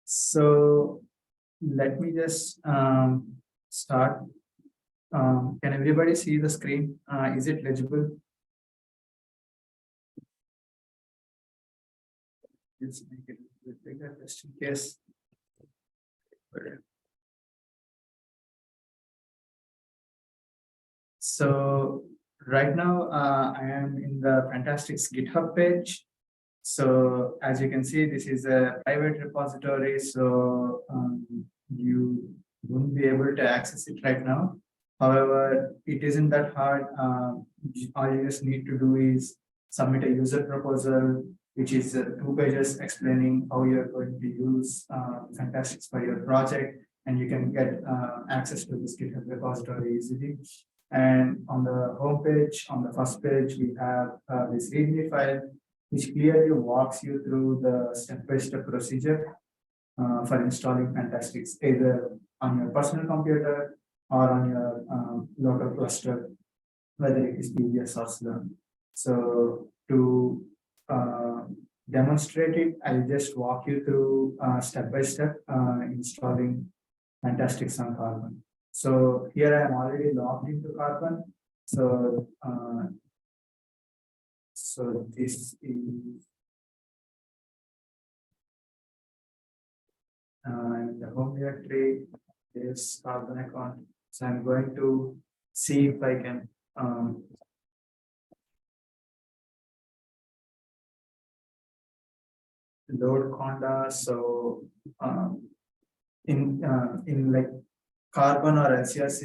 So let me just start. Can everybody see the screen? Is it legible? Let's make it a bit bigger just in case. So right now I am in the FANTASTX GitHub page. So as you can see, this is a private repository, so you won't be able to access it right now. However, it isn't that hard. All you just need to do is submit a user proposal, which is 2 pages explaining how you're going to use FANTASTX for your project, and you can get access to this GitHub repository easily. And on the home page, on the first page, we have this README file, which clearly walks you through the step-by-step procedure for installing FANTASTX, either on your personal computer or on your local cluster, whether it is PBS or Slurm. So to demonstrate it, I'll just walk you through step-by-step installing FANTASTX on Carbon. So here I am already logged into Carbon. So so this is the home directory is Carbon account. So I'm going to see if I can load conda. So in like carbon or LCRC,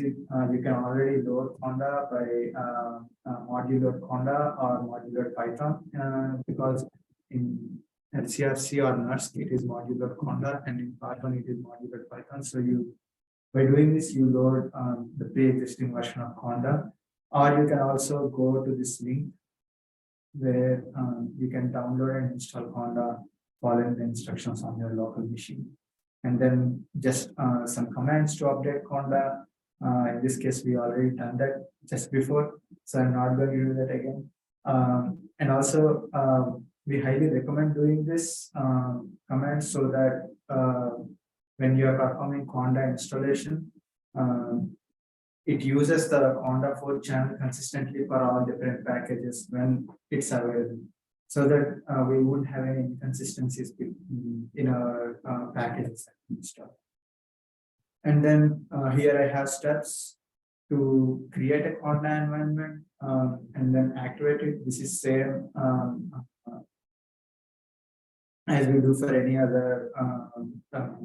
you can already load conda by modular conda or modular Python, because in LCRC or NURSC it is modular conda, and in carbon it is modular Python. So you, by doing this, you load the pre-existing version of conda, or you can also go to this link where you can download and install conda following the instructions on your local machine. And then just some commands to update conda. In this case, we already done that just before, so I'm not going to do that again. And also, we highly recommend doing this command so that when you are performing conda installation, it uses the conda 4 channel consistently for all different packages when it's available, so that we wouldn't have any inconsistencies in our packages. And then here I have steps to create a conda environment and then activate it. This is same as we do for any other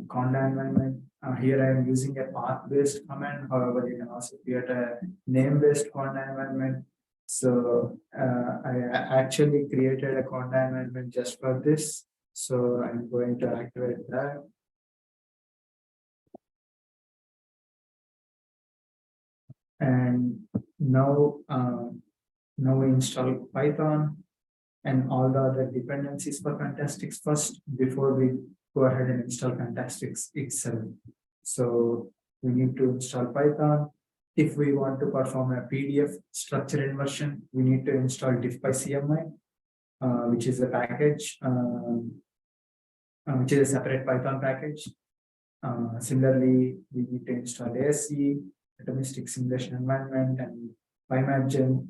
conda environment. Here I am using a path-based command. However, you can also create a name-based conda environment. So I actually created a conda environment just for this. So I'm going to activate that. And now, now we install Python and all the other dependencies for FANTASTX first before we go ahead and install FANTASTX itself. So we need to install Python. If we want to perform a PDF structure inversion, we need to install diff by CMI, which is a package, which is a separate Python package. Similarly, we need to install ASC, atomistic simulation environment, and PyMapGen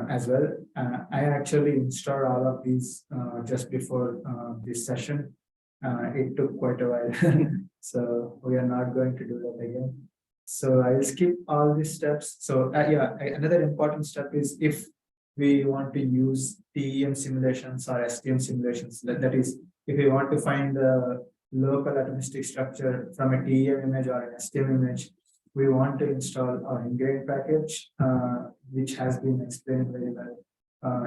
as well. I actually installed all of these just before this session. It took quite a while, so we are not going to do that again. So I will skip all these steps. So yeah, another important step is if we want to use TEM simulations or STM simulations, that is, if we want to find the local atomistic structure from a TEM image or an STM image, we want to install our Ingrained package, which has been explained very well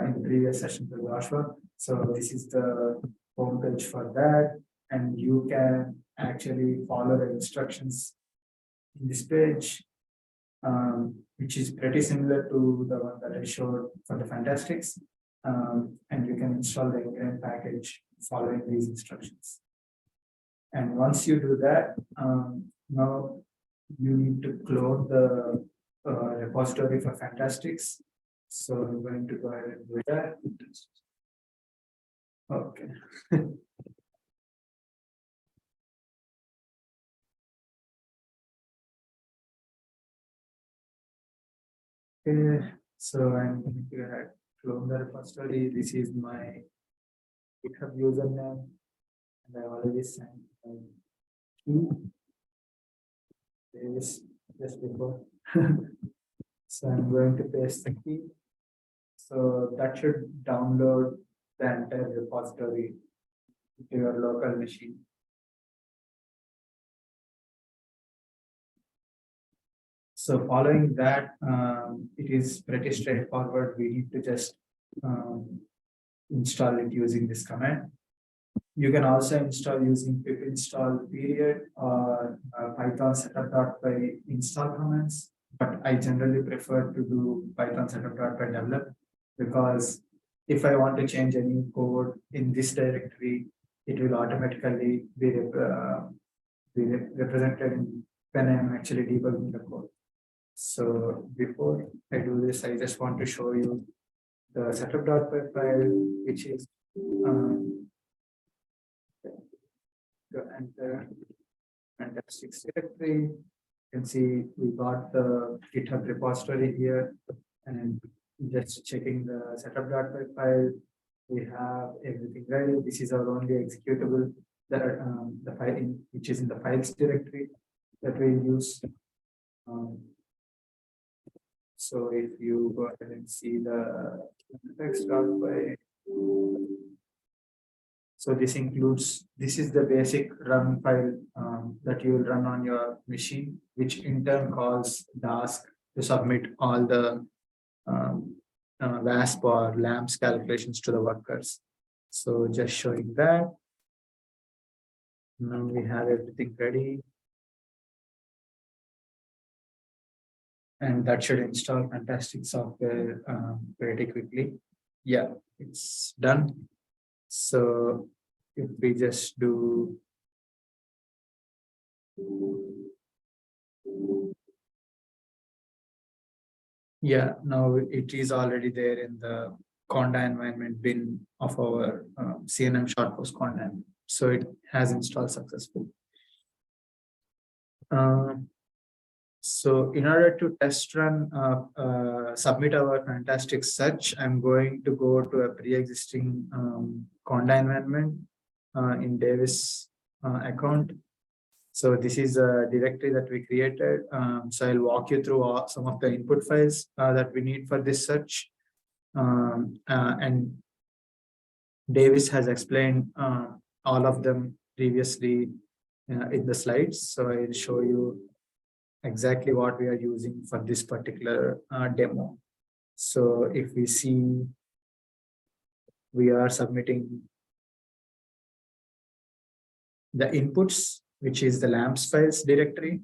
in the previous session by Joshua. So this is the homepage for that, and you can actually follow the instructions in this page, which is pretty similar to the one that I showed for the FANTASTX, and you can install the Ingrained package following these instructions. And once you do that, now you need to clone the repository for FANTASTX. So I'm going to go ahead and do that. Okay. Okay, so I'm going to go ahead and clone the repository. This is my GitHub username, and I already sent my key. This just before. So I'm going to paste the key. So that should download the entire repository to your local machine. So following that, it is pretty straightforward. We need to just install it using this command. You can also install using pip install period or Python setup.py install commands, but I generally prefer to do Python setup.py develop, because if I want to change any code in this directory, it will automatically be represented when I'm actually debugging the code. So before I do this, I just want to show you the setup.py file, which is enter FANTASTX directory. You can see we got the GitHub repository here, and just checking the setup.py file. We have everything ready. This is our only executable, the file which is in the files directory that we use. So if you go ahead and see the text.py, So this includes, this is the basic run file that you will run on your machine, which in turn calls Dask to submit all the VASP or LAMPS calculations to the workers. So just showing that. Now we have everything ready. And that should install FANTASTX software pretty quickly. Yeah, it's done. So if we just do yeah, now it is already there in the conda environment bin of our CNM shortpost conda. So it has installed successfully. So in order to test run, submit our FANTASTX search, I'm going to go to a pre-existing conda environment in Davis account. So this is a directory that we created. So I'll walk you through some of the input files that we need for this search. And Davis has explained all of them previously in the slides. So I'll show you exactly what we are using for this particular demo. So if we see, we are submitting the inputs, which is the LAMPS files directory.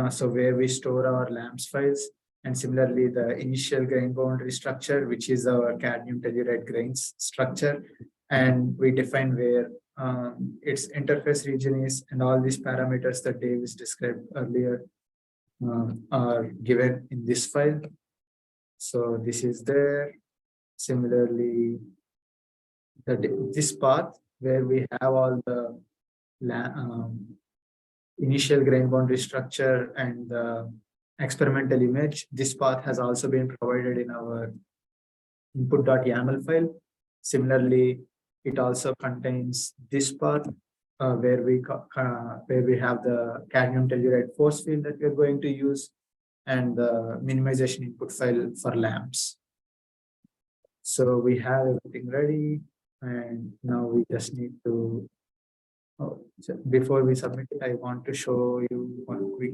So where we store our LAMPS files, and similarly the initial grain boundary structure, which is our cadmium telluride grains structure. And we define where its interface region is, and all these parameters that Davis described earlier are given in this file. So this is there. Similarly, this path where we have all the initial grain boundary structure and the experimental image, this path has also been provided in our input.yaml file. Similarly, it also contains this path where we have the cadmium telluride force field that we're going to use, and the minimization input file for LAMPS. So we have everything ready, and now we just need to, so before we submit it, I want to show you one quick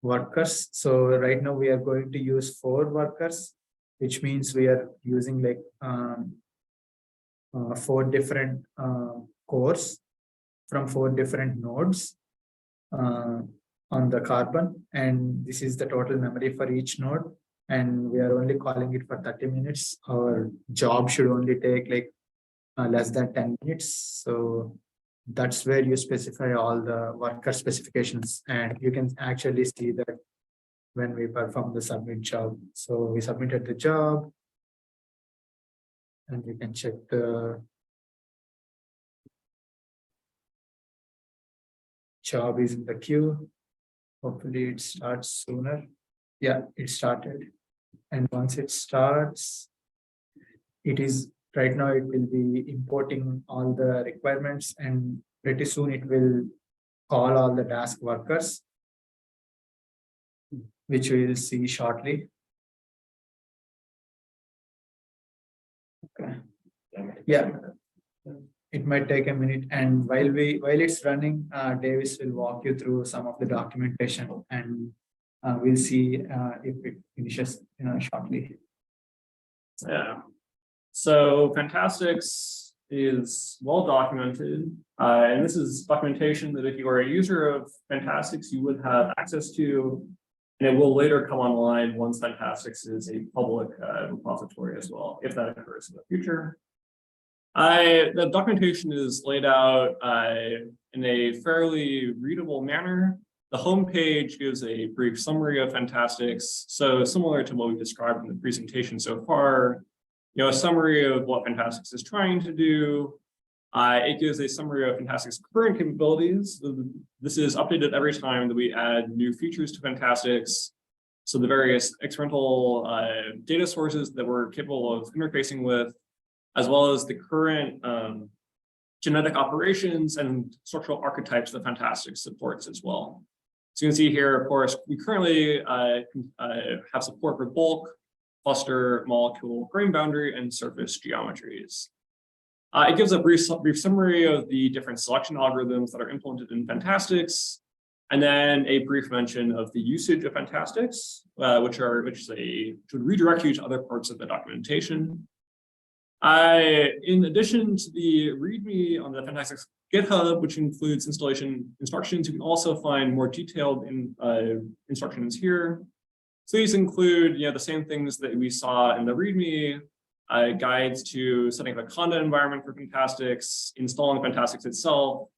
workers. So right now we are going to use 4 workers, which means we are using like 4 different cores from 4 different nodes on the carbon, and this is the total memory for each node, and we are only calling it for 30 minutes. Our job should only take like less than 10 minutes. So that's where you specify all the worker specifications, and you can actually see that when we perform the submit job. So we submitted the job, and you can check the job is in the queue. Hopefully it starts sooner. Yeah, it started. And once it starts, it is right now it will be importing all the requirements, and pretty soon it will call all the task workers, which we will see shortly. Okay. Yeah, it might take a minute, and while it's running, Davis will walk you through some of the documentation, and we'll see if it finishes shortly. Yeah. So FANTASTX is well documented, and this is documentation that if you are a user of FANTASTX, you would have access to, and it will later come online once FANTASTX is a public repository as well, if that occurs in the future. The documentation is laid out in a fairly readable manner. The homepage gives a brief summary of FANTASTX. So similar to what we described in the presentation so far, a summary of what FANTASTX is trying to do. It gives a summary of FANTASTX's current capabilities. This is updated every time that we add new features to FANTASTX. So the various experimental data sources that we're capable of interfacing with, as well as the current genetic operations and structural archetypes that FANTASTX supports as well. So you can see here, of course, we currently have support for bulk, cluster, molecule, grain boundary, and surface geometries. It gives a brief summary of the different selection algorithms that are implemented in FANTASTX, and then a brief mention of the usage of FANTASTX, which would redirect you to other parts of the documentation. In addition to the README on the FANTASTX GitHub, which includes installation instructions, you can also find more detailed instructions here. So these include, the same things that we saw in the README, guides to setting up a conda environment for FANTASTX, installing FANTASTX itself,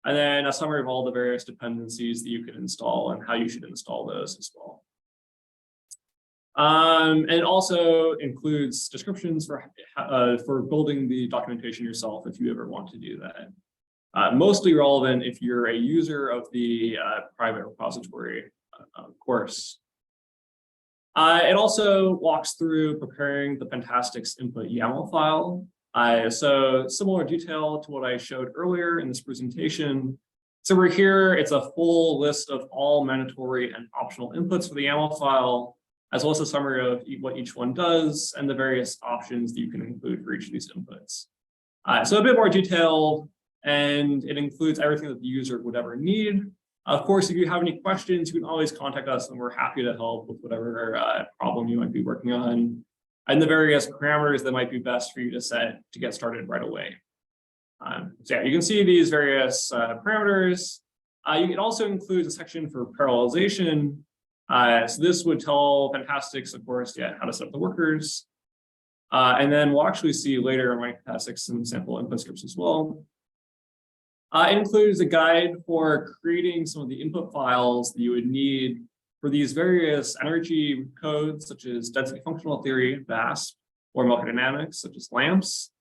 and then a summary of all the various dependencies that you can install and how you should install those as well. And it also includes descriptions for building the documentation yourself if you ever want to do that. Mostly relevant if you're a user of the private repository course. It also walks through preparing the FANTASTX input YAML file. So similar detail to what I showed earlier in this presentation. So we're here, it's a full list of all mandatory and optional inputs for the YAML file, as well as a summary of what each one does and the various options that you can include for each of these inputs. So a bit more detailed, and it includes everything that the user would ever need. Of course, if you have any questions, you can always contact us and we're happy to help with whatever problem you might be working on and the various parameters that might be best for you to set to get started right away. So yeah, you can see these various parameters. It also includes a section for parallelization. So this would tell FANTASTX, of course, how to set up the workers. And then we'll actually see later in my FANTASTX some sample input scripts as well. It includes a guide for creating some of the input files that you would need for these various energy codes, such as density functional theory, VASP, or molecular dynamics, such as LAMPS,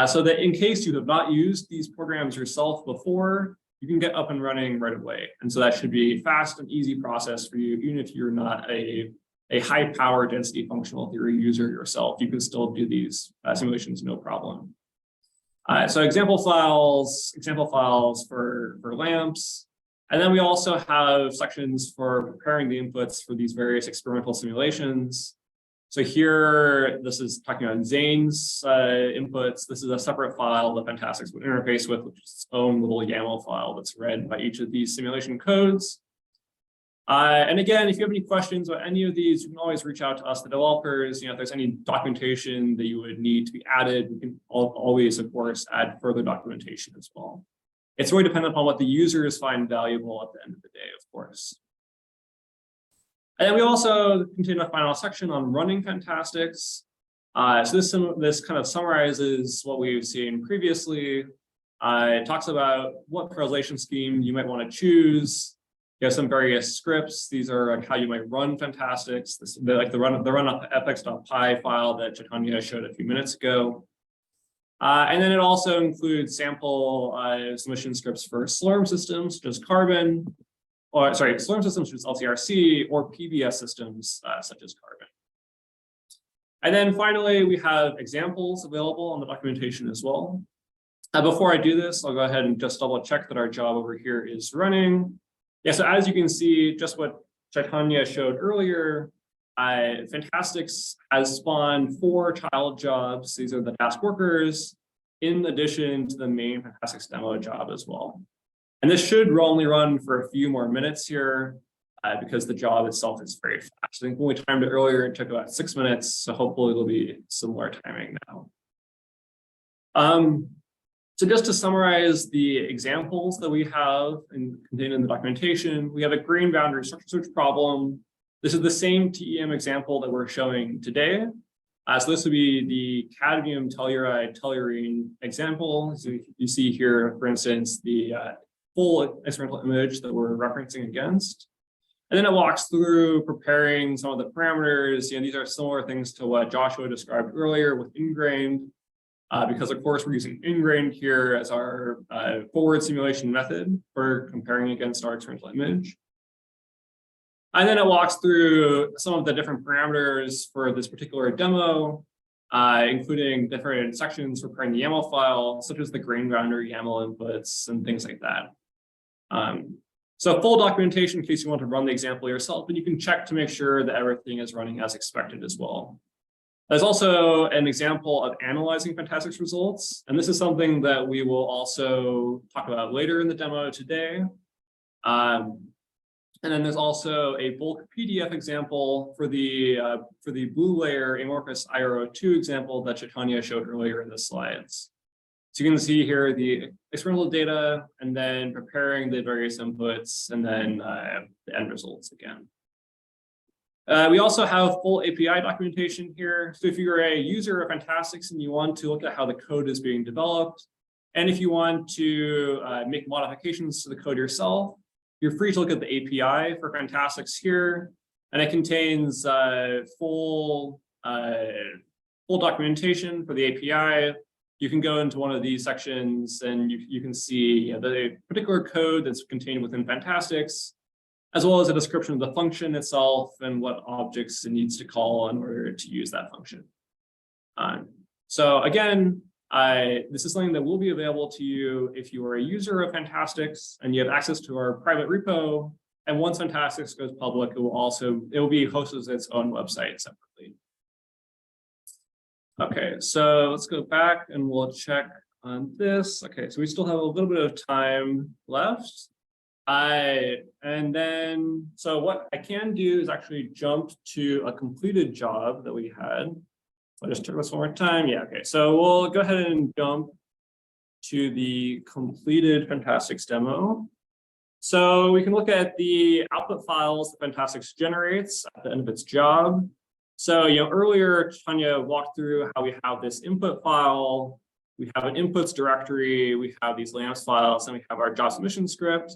so that in case you have not used these programs yourself before, you can get up and running right away. And so that should be a fast and easy process for you, even if you're not a high power density functional theory user yourself, you can still do these simulations no problem. So example files for LAMPS. And then we also have sections for preparing the inputs for these various experimental simulations. So here, this is talking about Zane's inputs. This is a separate file that FANTASTX would interface with, which is its own little YAML file that's read by each of these simulation codes. And again, if you have any questions about any of these, you can always reach out to us, the developers. If there's any documentation that you would need to be added, we can always, of course, add further documentation as well. It's really dependent upon what the users find valuable at the end of the day, of course. And then we also continue a final section on running FANTASTX. So this kind of summarizes what we've seen previously. It talks about what parallelization scheme you might want to choose. You have some various scripts. These are like how you might run FANTASTX. They're like the run up fx.py file that Chaitanya showed a few minutes ago. And then it also includes sample submission scripts for Slurm systems, such as Carbon, or sorry, Slurm systems such as LCRC, or PBS systems such as Carbon. And then finally, we have examples available on the documentation as well. Before I do this, I'll go ahead and just double check that our job over here is running. Yeah, so as you can see, just what Chaitanya showed earlier, FANTASTX has spawned 4 child jobs. These are the task workers, in addition to the main FANTASTX demo job as well. And this should only run for a few more minutes here because the job itself is very fast. I think when we timed it earlier, it took about 6 minutes. So hopefully it'll be similar timing now. So just to summarize the examples that we have contained in the documentation, we have a grain boundary structure search problem. This is the same TEM example that we're showing today. So this would be the cadmium telluride tellurine example. So you see here, for instance, the full experimental image that we're referencing against. And then it walks through preparing some of the parameters. These are similar things to what Joshua described earlier with Ingrained. Because of course we're using Ingrained here as our forward simulation method for comparing against our experimental image. And then it walks through some of the different parameters for this particular demo, including different sections for preparing the YAML file, such as the grain boundary YAML inputs and things like that. So full documentation in case you want to run the example yourself, and you can check to make sure that everything is running as expected as well. There's also an example of analyzing FANTASTX results, and this is something that we will also talk about later in the demo today. And then there's also a bulk PDF example for the blue layer amorphous IRO2 example that Chaitanya showed earlier in the slides. So you can see here the experimental data, and then preparing the various inputs, and then the end results again. We also have full API documentation here. So if you're a user of FANTASTX and you want to look at how the code is being developed, and if you want to make modifications to the code yourself, you're free to look at the API for FANTASTX here, and it contains full documentation for the API. You can go into one of these sections and you can see the particular code that's contained within FANTASTX, as well as a description of the function itself and what objects it needs to call in order to use that function. So again, this is something that will be available to you if you are a user of FANTASTX and you have access to our private repo. And once FANTASTX goes public, it will be hosted as its own website separately. Okay, so let's go back and we'll check on this. Okay, so we still have a little bit of time left. So what I can do is actually jump to a completed job that we had. I'll just check this one more time. Yeah, okay. So we'll go ahead and jump to the completed FANTASTX demo. So we can look at the output files that FANTASTX generates at the end of its job. So earlier Tanya walked through how we have this input file, we have an inputs directory, we have these lamps files, and we have our job submission script.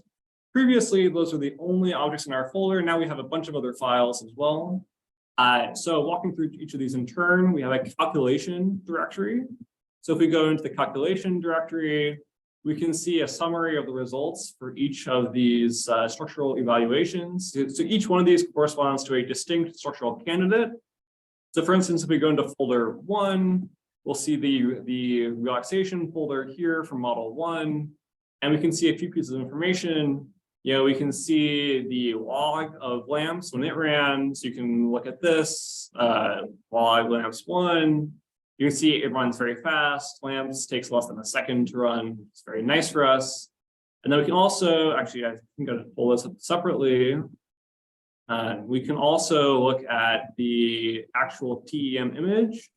Previously, those were the only objects in our folder. Now we have a bunch of other files as well. So walking through each of these in turn, we have a calculation directory. So if we go into the calculation directory, we can see a summary of the results for each of these structural evaluations. So each one of these corresponds to a distinct structural candidate. So for instance, if we go into folder 1, we'll see the relaxation folder here from model 1, and we can see a few pieces of information. We can see the log of lamps when it ran. So you can look at this, log lamps 1. You can see it runs very fast. Lamps takes less than a second to run. It's very nice for us. And then we can also, actually, I think I'm going to pull this up separately. We can also look at the actual TEM image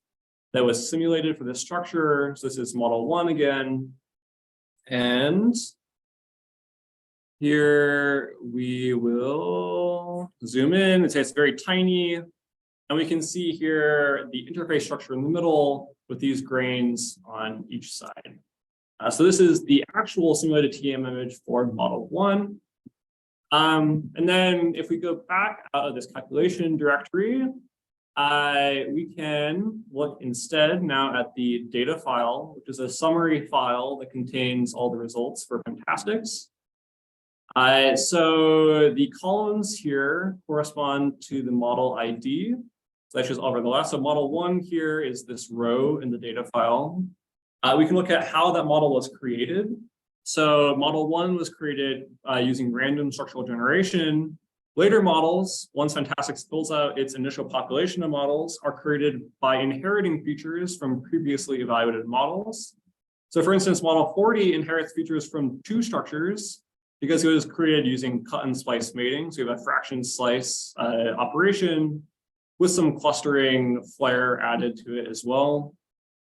that was simulated for this structure. So this is model 1 again. And here we will zoom in and say it's very tiny. And we can see here the interface structure in the middle with these grains on each side. So this is the actual simulated TEM image for model 1. And then if we go back out of this calculation directory, we can look instead now at the data file, which is a summary file that contains all the results for FANTASTX. So the columns here correspond to the model ID. So that's just over the left. So model 1 here is this row in the data file. We can look at how that model was created. So model 1 was created using random structural generation. Later models, once FANTASTX fills out its initial population of models, are created by inheriting features from previously evaluated models. So for instance, model 40 inherits features from 2 structures because it was created using cut and splice mating. So we have a fraction slice operation with some clustering flair added to it as well.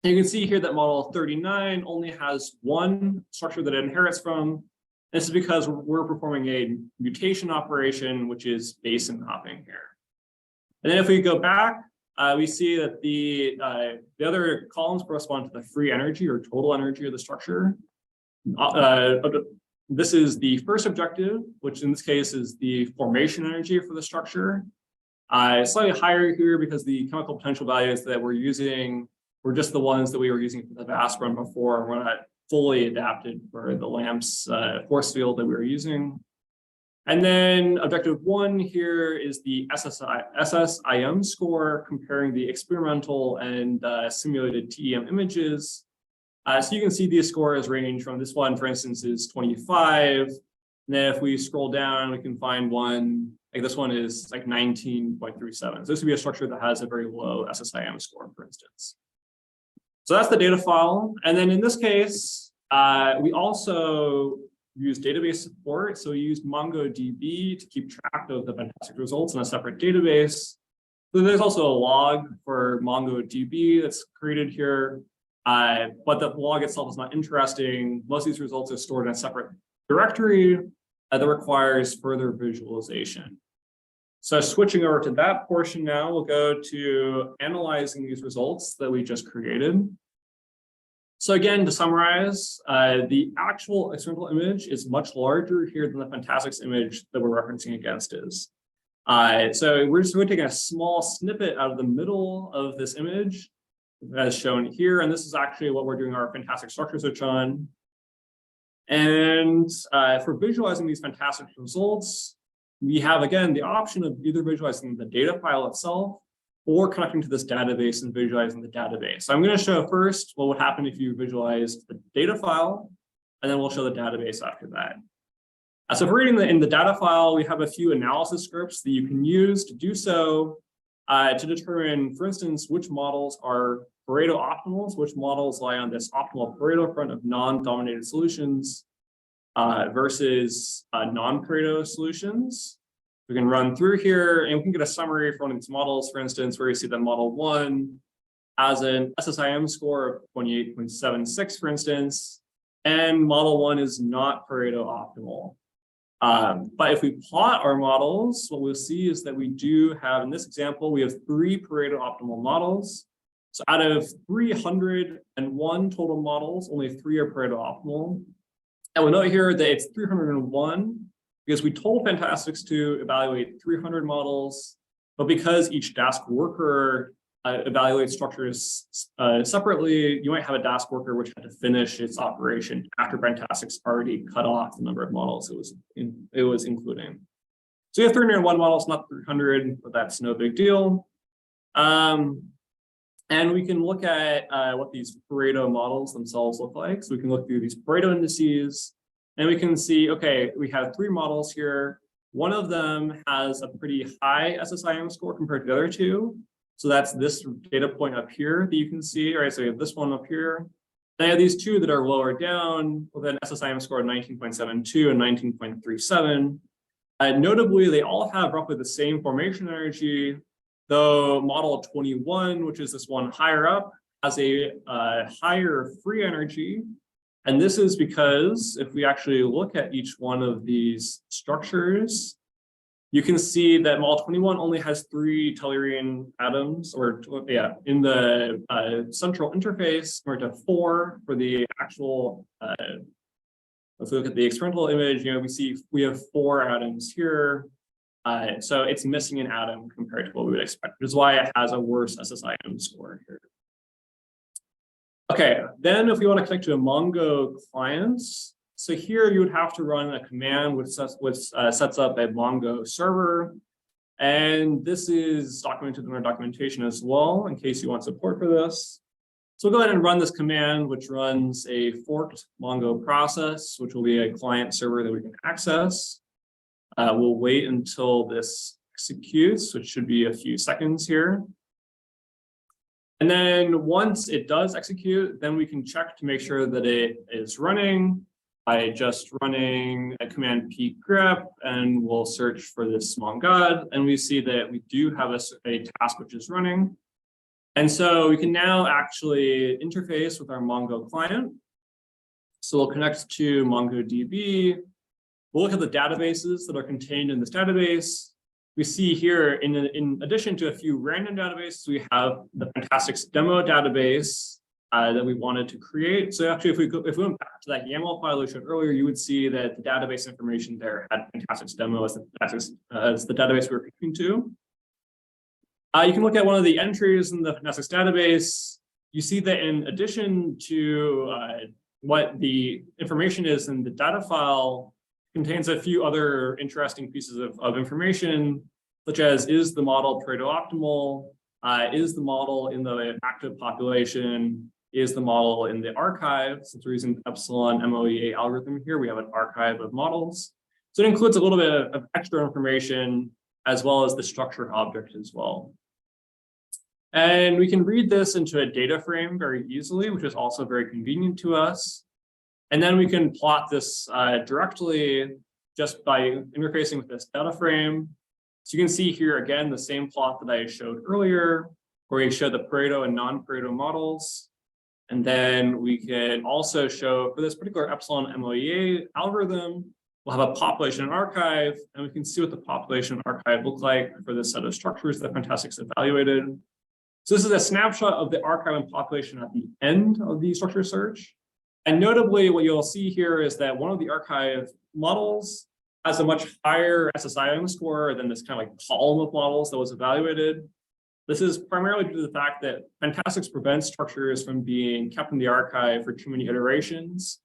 And you can see here that model 39 only has 1 structure that it inherits from. This is because we're performing a mutation operation, which is basin hopping here. And then if we go back, we see that the other columns correspond to the free energy or total energy of the structure. This is the first objective, which in this case is the formation energy for the structure. Slightly higher here because the chemical potential values that we're using were just the ones that we were using for the VAST run before, and we're not fully adapted for the lamps force field that we were using. And then objective 1 here is the SSIM score, comparing the experimental and simulated TEM images. So you can see these scores range from this one, for instance, is 25. And then if we scroll down, we can find one Like this one is like 19.37. So this would be a structure that has a very low SSIM score, for instance. So that's the data file. And then in this case, we also use database support. So we used MongoDB to keep track of the fantastic results in a separate database. So there's also a log for MongoDB that's created here, but the log itself is not interesting. Most of these results are stored in a separate directory that requires further visualization. So switching over to that portion now, we'll go to analyzing these results that we just created. So again, to summarize, the actual experimental image is much larger here than the FANTASTX image that we're referencing against is. So we're just going to take a small snippet out of the middle of this image as shown here. And this is actually what we're doing our FANTASTX structure search on. And for visualizing these fantastic results, we have, again, the option of either visualizing the data file itself or connecting to this database and visualizing the database. So I'm going to show first what would happen if you visualized the data file, and then we'll show the database after that. So for reading in the data file, we have a few analysis scripts that you can use to do so to determine, for instance, which models are Pareto optimals, which models lie on this optimal Pareto front of non-dominated solutions versus non-Pareto solutions. We can run through here and we can get a summary for one of these models, for instance, where you see that model 1 has an SSIM score of 28.76, for instance, and model 1 is not Pareto optimal. But if we plot our models, what we'll see is that we do have, in this example, we have 3 Pareto optimal models. So out of 301 total models, only 3 are Pareto optimal. And we'll note here that it's 301 because we told FANTASTX to evaluate 300 models, but because each Dask worker evaluates structures separately, you might have a Dask worker which had to finish its operation after FANTASTX already cut off the number of models it was including. So we have 301 models, not 300, but that's no big deal. And we can look at what these Pareto models themselves look like. So we can look through these Pareto indices, and we can see, okay, we have 3 models here. One of them has a pretty high SSIM score compared to the other 2. So that's this data point up here that you can see, right? So we have this one up here. Then I have these 2 that are lower down with an SSIM score of 19.72 and 19.37. Notably, they all have roughly the same formation energy, though model 21, which is this one higher up, has a higher free energy. And this is because if we actually look at each one of these structures, you can see that model 21 only has 3 tellurian atoms, or yeah, in the central interface, compared to 4 for the actual. If we look at the experimental image, we see we have 4 atoms here. So it's missing an atom compared to what we would expect, which is why it has a worse SSIM score here. Okay, then if we want to connect to a Mongo client, so here you would have to run a command which sets up a Mongo server. And this is documented in our documentation as well, in case you want support for this. So we'll go ahead and run this command, which runs a forked Mongo process, which will be a client server that we can access. We'll wait until this executes, which should be a few seconds here. And then once it does execute, then we can check to make sure that it is running by just running a command pgrep, and we'll search for this mongod, and we see that we do have a task which is running. And so we can now actually interface with our Mongo client. So we'll connect to MongoDB. We'll look at the databases that are contained in this database. We see here, in addition to a few random databases, we have the FANTASTX demo database that we wanted to create. So actually, if we went back to that YAML file we showed earlier, you would see that the database information there had FANTASTX demo as the database we were connecting to. You can look at one of the entries in the FANTASTX database. You see that in addition to what the information is in the data file, contains a few other interesting pieces of information, such as is the model Pareto optimal, is the model in the active population, is the model in the archive. Since we're using the epsilon MOEA algorithm here, we have an archive of models. So it includes a little bit of extra information as well as the structure object as well. And we can read this into a data frame very easily, which is also very convenient to us. And then we can plot this directly just by interfacing with this data frame. So you can see here again the same plot that I showed earlier, where we show the Pareto and non-Pareto models. And then we can also show for this particular epsilon MOEA algorithm, we'll have a population archive, and we can see what the population archive look like for this set of structures that FANTASTX evaluated. So this is a snapshot of the archive and population at the end of the structure search. And notably, what you'll see here is that one of the archive models has a much higher SSIM score than this kind of like column of models that was evaluated. This is primarily due to the fact that FANTASTX prevents structures from being kept in the archive for too many iterations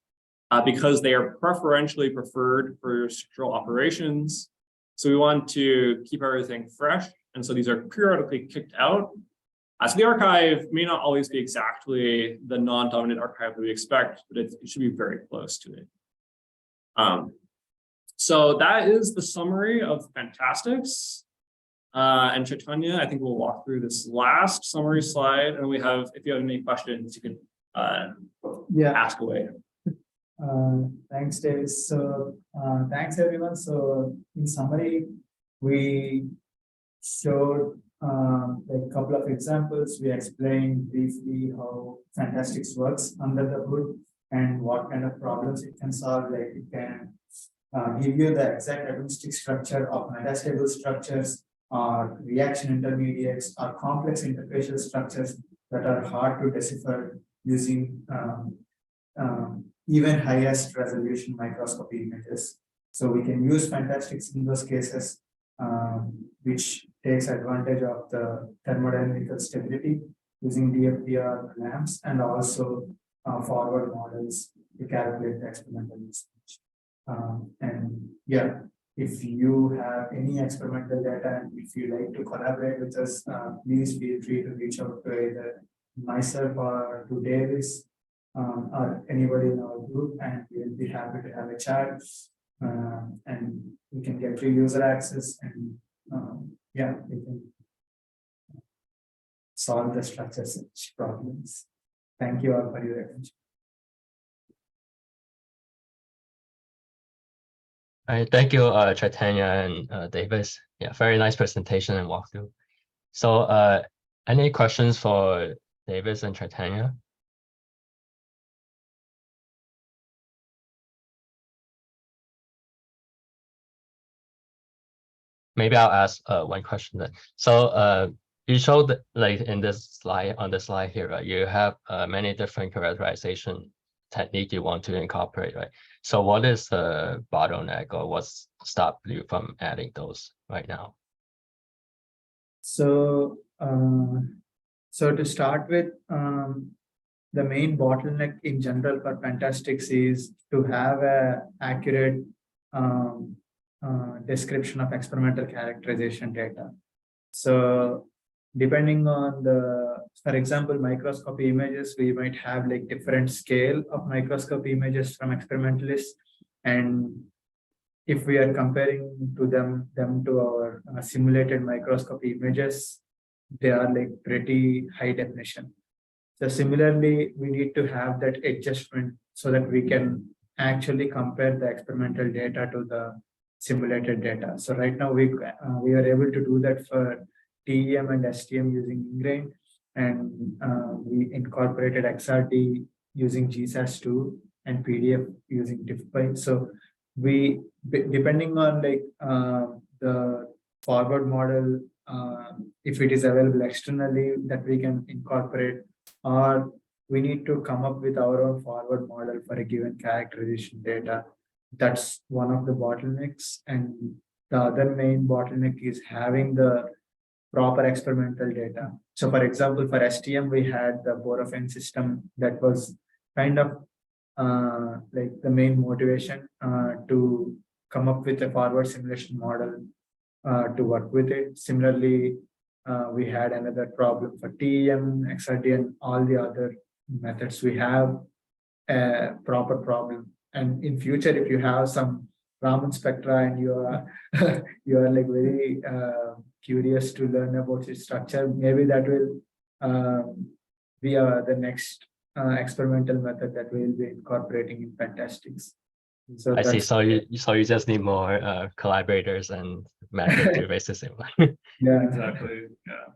because they are preferentially preferred for structural operations. So we want to keep everything fresh. And so these are periodically kicked out. So the archive may not always be exactly the non-dominant archive that we expect, but it should be very close to it. So that is the summary of FANTASTX. And Chaitanya, I think we'll walk through this last summary slide, and we have, if you have any questions, you can ask away. Thanks, David. So thanks, everyone. So in summary, we showed like a couple of examples. We explained briefly how FANTASTX works under the hood and what kind of problems it can solve. Like it can give you the exact atomistic structure of metastable structures, or reaction intermediates, or complex interfacial structures that are hard to decipher using even highest resolution microscopy images. So we can use FANTASTX in those cases, which takes advantage of the thermodynamical stability using DFT lamps, and also forward models to calculate the experimental usage. And yeah, if you have any experimental data and if you like to collaborate with us, please feel free to reach out to either myself or to Davis or anybody in our group, and we'll be happy to have a chat. And we can get free user access, and yeah, we can solve the structure search problems. Thank you all for your attention. All right, thank you, Chaitanya and Davis. Yeah, very nice presentation and walkthrough. So any questions for Davis and Chaitanya? Maybe I'll ask one question then. So you showed that, like in this slide, on the slide here, right, you have many different characterization technique you want to incorporate, right? So what is the bottleneck, or what's stopped you from adding those right now? So to start with, the main bottleneck in general for FANTASTX is to have a accurate description of experimental characterization data. So depending on for example, microscopy images, we might have like different scale of microscopy images from experimentalists, and if we are comparing to them to our simulated microscopy images, they are like pretty high definition. So similarly, we need to have that adjustment so that we can actually compare the experimental data to the simulated data. So right now we are able to do that for TEM and STM using Ingrained, and we incorporated XRD using GSAS2 and PDF using DiffPy. So we, depending on like the forward model, if it is available externally that we can incorporate, or we need to come up with our own forward model for a given characterization data. That's one of the bottlenecks. And the other main bottleneck is having the proper experimental data. So for example, for STM, we had the Borofin system that was kind of like the main motivation to come up with a forward simulation model to work with it. Similarly, we had another problem for TEM, XRD, and all the other methods. We have a proper problem. And in future, if you have some Raman spectra, and you are you are like very curious to learn about its structure, maybe that will be the next experimental method that we will be incorporating in FANTASTX. So I see. So you just need more collaborators and method to base the simulation. yeah, Exactly. Yeah.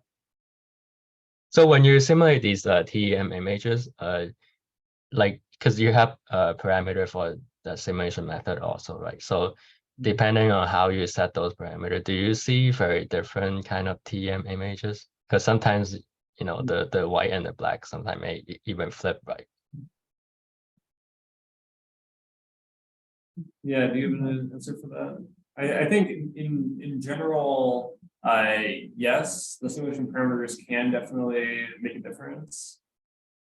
So when you simulate these TEM images, like because you have a parameter for the simulation method also, right? So depending on how you set those parameters, do you see very different kind of TEM images? Because sometimes, you know, the white and the black sometimes may even flip, right? Yeah, do you have an answer for that? I think in general, yes, the simulation parameters can definitely make a difference,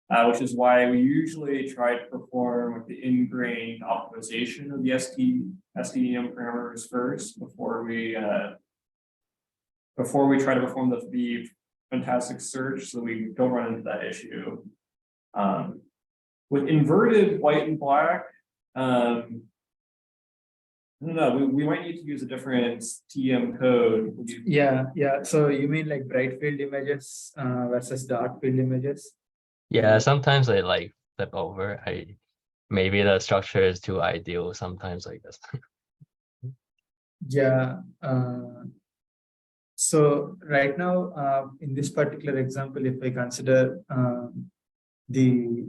which is why we usually try to perform the ingrained optimization of the STM parameters first before we try to perform the FANTASTX search, so we don't run into that issue. With inverted white and black, I don't know, we might need to use a different TEM code. yeah. So you mean like bright field images versus dark field images? Yeah, sometimes they like flip over. Maybe the structure is too ideal sometimes, I guess. Yeah. So right now, in this particular example, if I consider the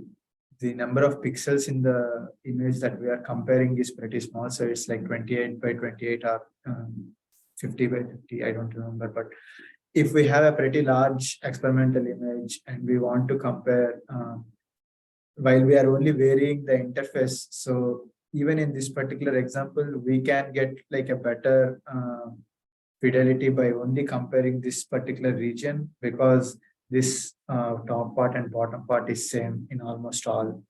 number of pixels in the image that we are comparing is pretty small, so it's like 28 by 28 or 50 by 50, I don't remember. But if we have a pretty large experimental image and we want to compare, while we are only varying the interface, so even in this particular example, we can get like a better fidelity by only comparing this particular region, because this top part and bottom part is same in almost all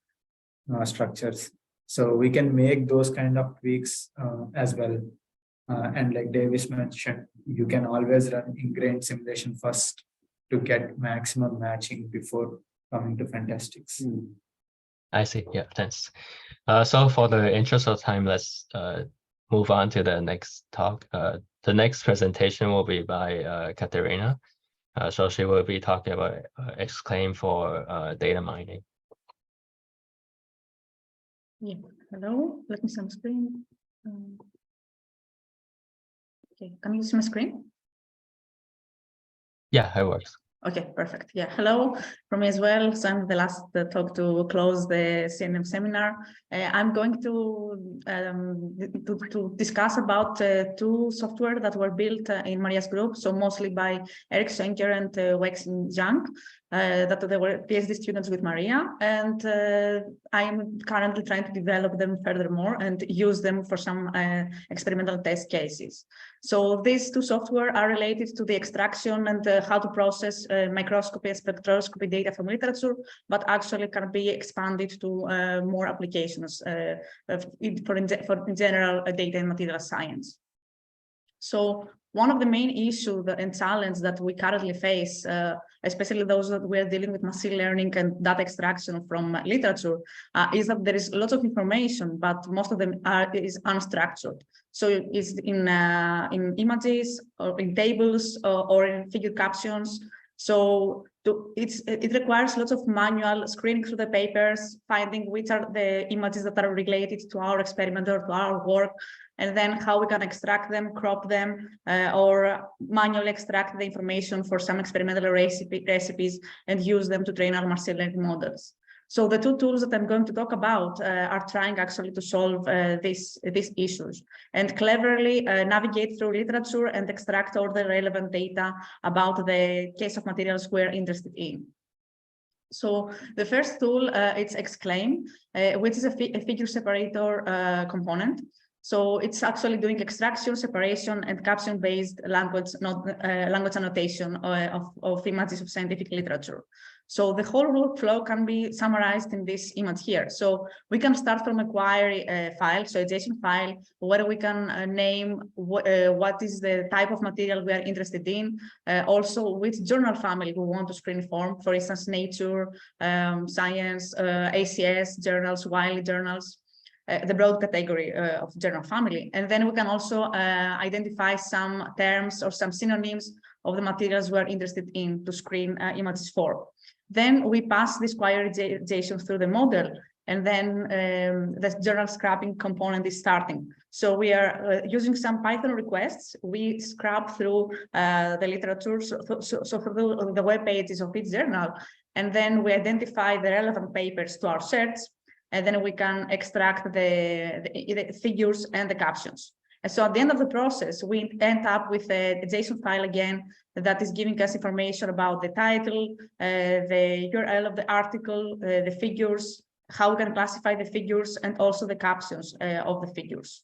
structures. So we can make those kind of tweaks as well. And like Davis mentioned, you can always run ingrained simulation first to get maximum matching before coming to FANTASTX. I see. Yeah, thanks. So for the interest of time, let's move on to the next talk. The next presentation will be by Katerina. So she will be talking about Exclaim for data mining. Yeah, hello, let me see my screen. Okay, can you see my screen? Yeah, it works. Okay, perfect. Yeah, hello from me as well. So I'm the last talk to close the CNM seminar. I'm going to discuss about two software that were built in Maria's group, so mostly by Eric Schenker and Weixin Zhang, that they were PhD students with Maria, and I am currently trying to develop them furthermore and use them for some experimental test cases. So these two software are related to the extraction and how to process microscopy and spectroscopy data from literature, but actually can be expanded to more applications in general data and material science. So one of the main issues and challenges that we currently face, especially those that we're dealing with machine learning and data extraction from literature, is that there is lots of information, but most of them is unstructured. So it's in images or in tables or in figure captions. So it requires lots of manual screening through the papers, finding which are the images that are related to our experiment or to our work, and then how we can extract them, crop them, or manually extract the information for some experimental recipes and use them to train our machine learning models. So the two tools that I'm going to talk about are trying actually to solve these issues and cleverly navigate through literature and extract all the relevant data about the case of materials we're interested in. So the first tool, it's Exclaim, which is a figure separator component. So it's actually doing extraction, separation, and caption-based language annotation of images of scientific literature. So the whole workflow can be summarized in this image here. So we can start from a query file, so a JSON file, where we can name what is the type of material we are interested in, also which journal family we want to screen from, for instance, Nature, Science, ACS journals, Wiley journals. the broad category of general family. And then we can also identify some terms or some synonyms of the materials we're interested in to screen images for. Then we pass this queryization through the model, and then the general scrapping component is starting. So we are using some Python requests. We scrap through the literature, so through the web pages of each journal, and then we identify the relevant papers to our search, and then we can extract the figures and the captions. And so at the end of the process, we end up with a JSON file again that is giving us information about the title, the URL of the article, the figures, how we can classify the figures, and also the captions of the figures.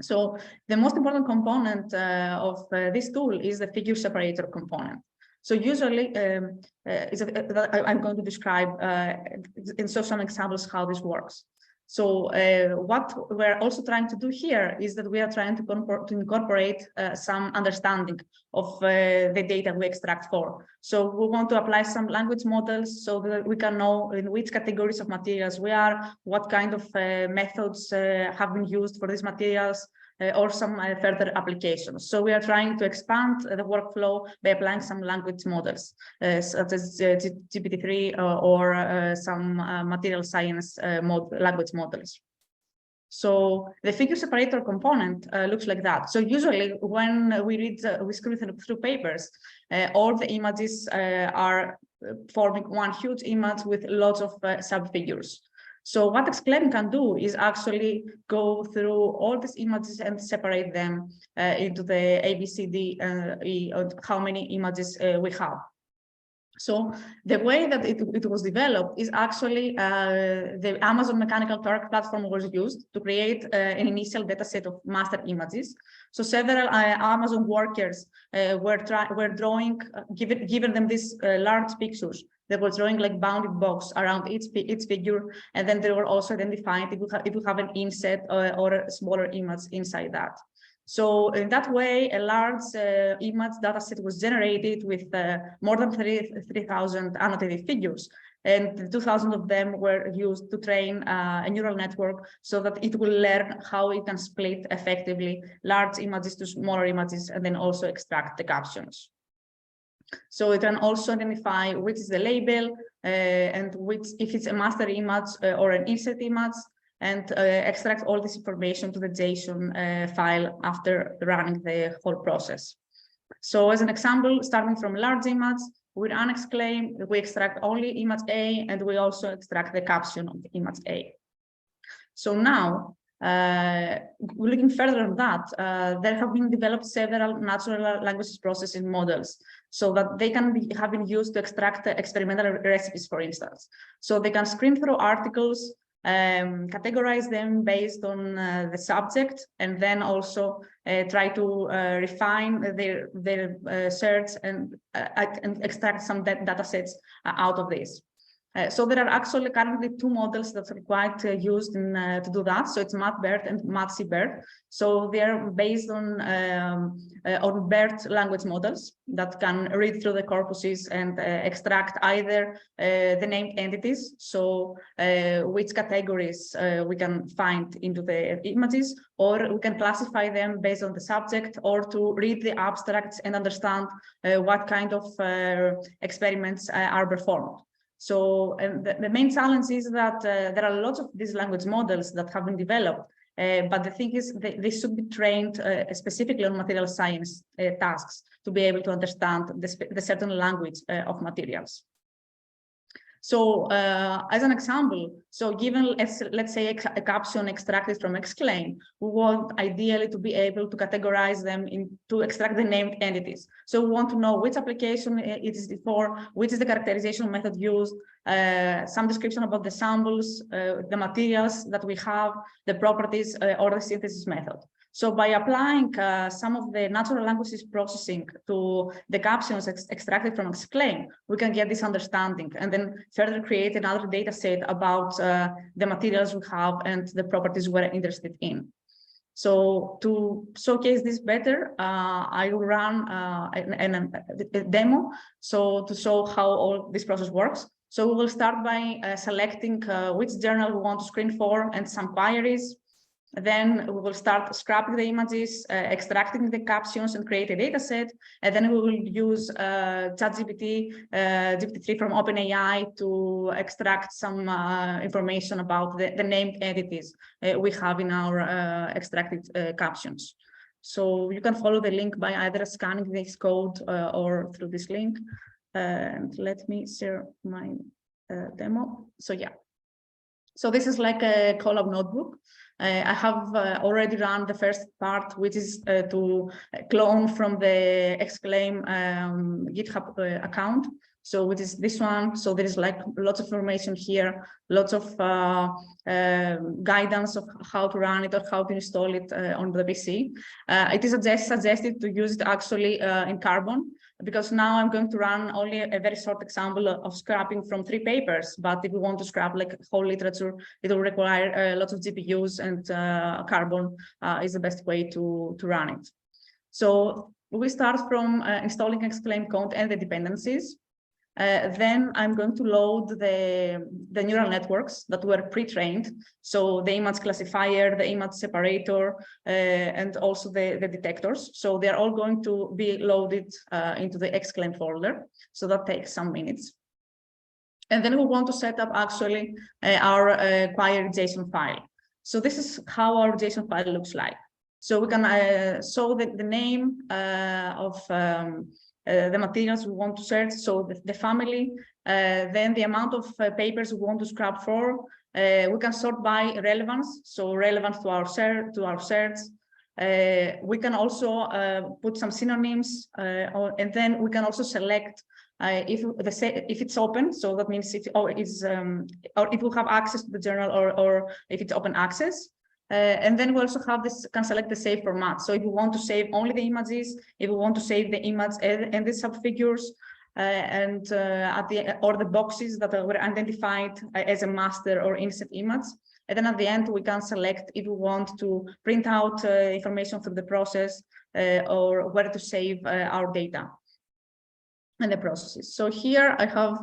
So the most important component of this tool is the figure separator component. So usually, I'm going to describe and show some examples how this works. So what we're also trying to do here is that we are trying to incorporate some understanding of the data we extract for. So we want to apply some language models so that we can know in which categories of materials we are, what kind of methods have been used for these materials, or some further applications. So we are trying to expand the workflow by applying some language models, such as GPT-3 or some material science language models. So the figure separator component looks like that. So usually when we screen through papers, all the images are forming one huge image with lots of sub-figures. So what Exclaim can do is actually go through all these images and separate them into the ABCD, how many images we have. So the way that it was developed is actually the Amazon Mechanical Turk platform was used to create an initial data set of master images. So several Amazon workers were drawing, given them these large pictures. They were drawing like bounded box around each figure, and then they were also identifying if we have an inset or a smaller image inside that. So in that way, a large image dataset was generated with more than 3,000 annotated figures, and 2,000 of them were used to train a neural network so that it will learn how it can split effectively large images to smaller images, and then also extract the captions. So it can also identify which is the label and which, if it's a master image or an inset image, and extract all this information to the JSON file after running the whole process. So as an example, starting from large image, with an Exclaim, we extract only image A, and we also extract the caption of the image A. So now, looking further on that, there have been developed several natural language processing models so that they can have been used to extract experimental recipes, for instance. So they can screen through articles, categorize them based on the subject, and then also try to refine their search and extract some data sets out of this. So there are actually currently two models that are quite used to do that. So it's MathBERT and MathCBERT. So they are based on BERT language models that can read through the corpuses and extract either the named entities, so which categories we can find into the images, or we can classify them based on the subject, or to read the abstracts and understand what kind of experiments are performed. So the main challenge is that there are lots of these language models that have been developed, but the thing is they should be trained specifically on material science tasks to be able to understand the certain language of materials. So as an example, so given, let's say, a caption extracted from Exclaim, we want ideally to be able to categorize them to extract the named entities. So we want to know which application it is for, which is the characterization method used, some description about the samples, the materials that we have, the properties, or the synthesis method. So by applying some of the natural languages processing to the captions extracted from Exclaim, we can get this understanding and then further create another data set about the materials we have and the properties we're interested in. So to showcase this better, I will run a demo so to show how all this process works. So we will start by selecting which journal we want to screen for and some queries. Then we will start scrapping the images, extracting the captions and create a data set. And then we will use ChatGPT, GPT-3 from OpenAI to extract some information about the named entities we have in our extracted captions. So you can follow the link by either scanning this code or through this link. And let me share my demo. So yeah. So this is like a Colab notebook. I have already run the first part, which is to clone from the Exclaim GitHub account. So which is this one. So there is like lots of information here, lots of guidance of how to run it or how to install it on the PC. It is suggested to use it actually in Carbon, because now I'm going to run only a very short example of scrapping from 3 papers. But if we want to scrap like whole literature, it will require lots of GPUs, and Carbon is the best way to run it. So we start from installing Exclaim code and the dependencies. Then I'm going to load the neural networks that were pre-trained. So the image classifier, the image separator, and also the detectors. So they're all going to be loaded into the Exclaim folder. So that takes some minutes. And then we want to set up actually our query JSON file. So this is how our JSON file looks like. So we can show the name of the materials we want to search, so the family, then the amount of papers we want to scrap for. We can sort by relevance, so relevance to our search. We can also put some synonyms, and then we can also select if it's open, so that means if or if we have access to the journal, or if it's open access. And then we also have this, can select the save format. So if we want to save only the images, if we want to save the image and the subfigures, or the boxes that were identified as a master or inset image. And then at the end, we can select if we want to print out information from the process or where to save our data and the processes. So here I have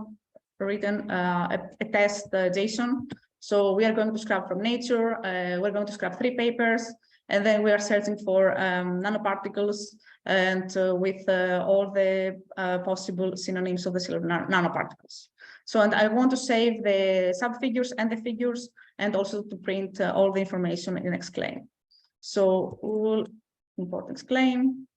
written a test JSON. So we are going to scrap from Nature, we're going to scrap 3 papers, and then we are searching for nanoparticles and with all the possible synonyms of the nanoparticles. So, and I want to save the subfigures and the figures, and also to print all the information in Exclaim. So we will import Exclaim,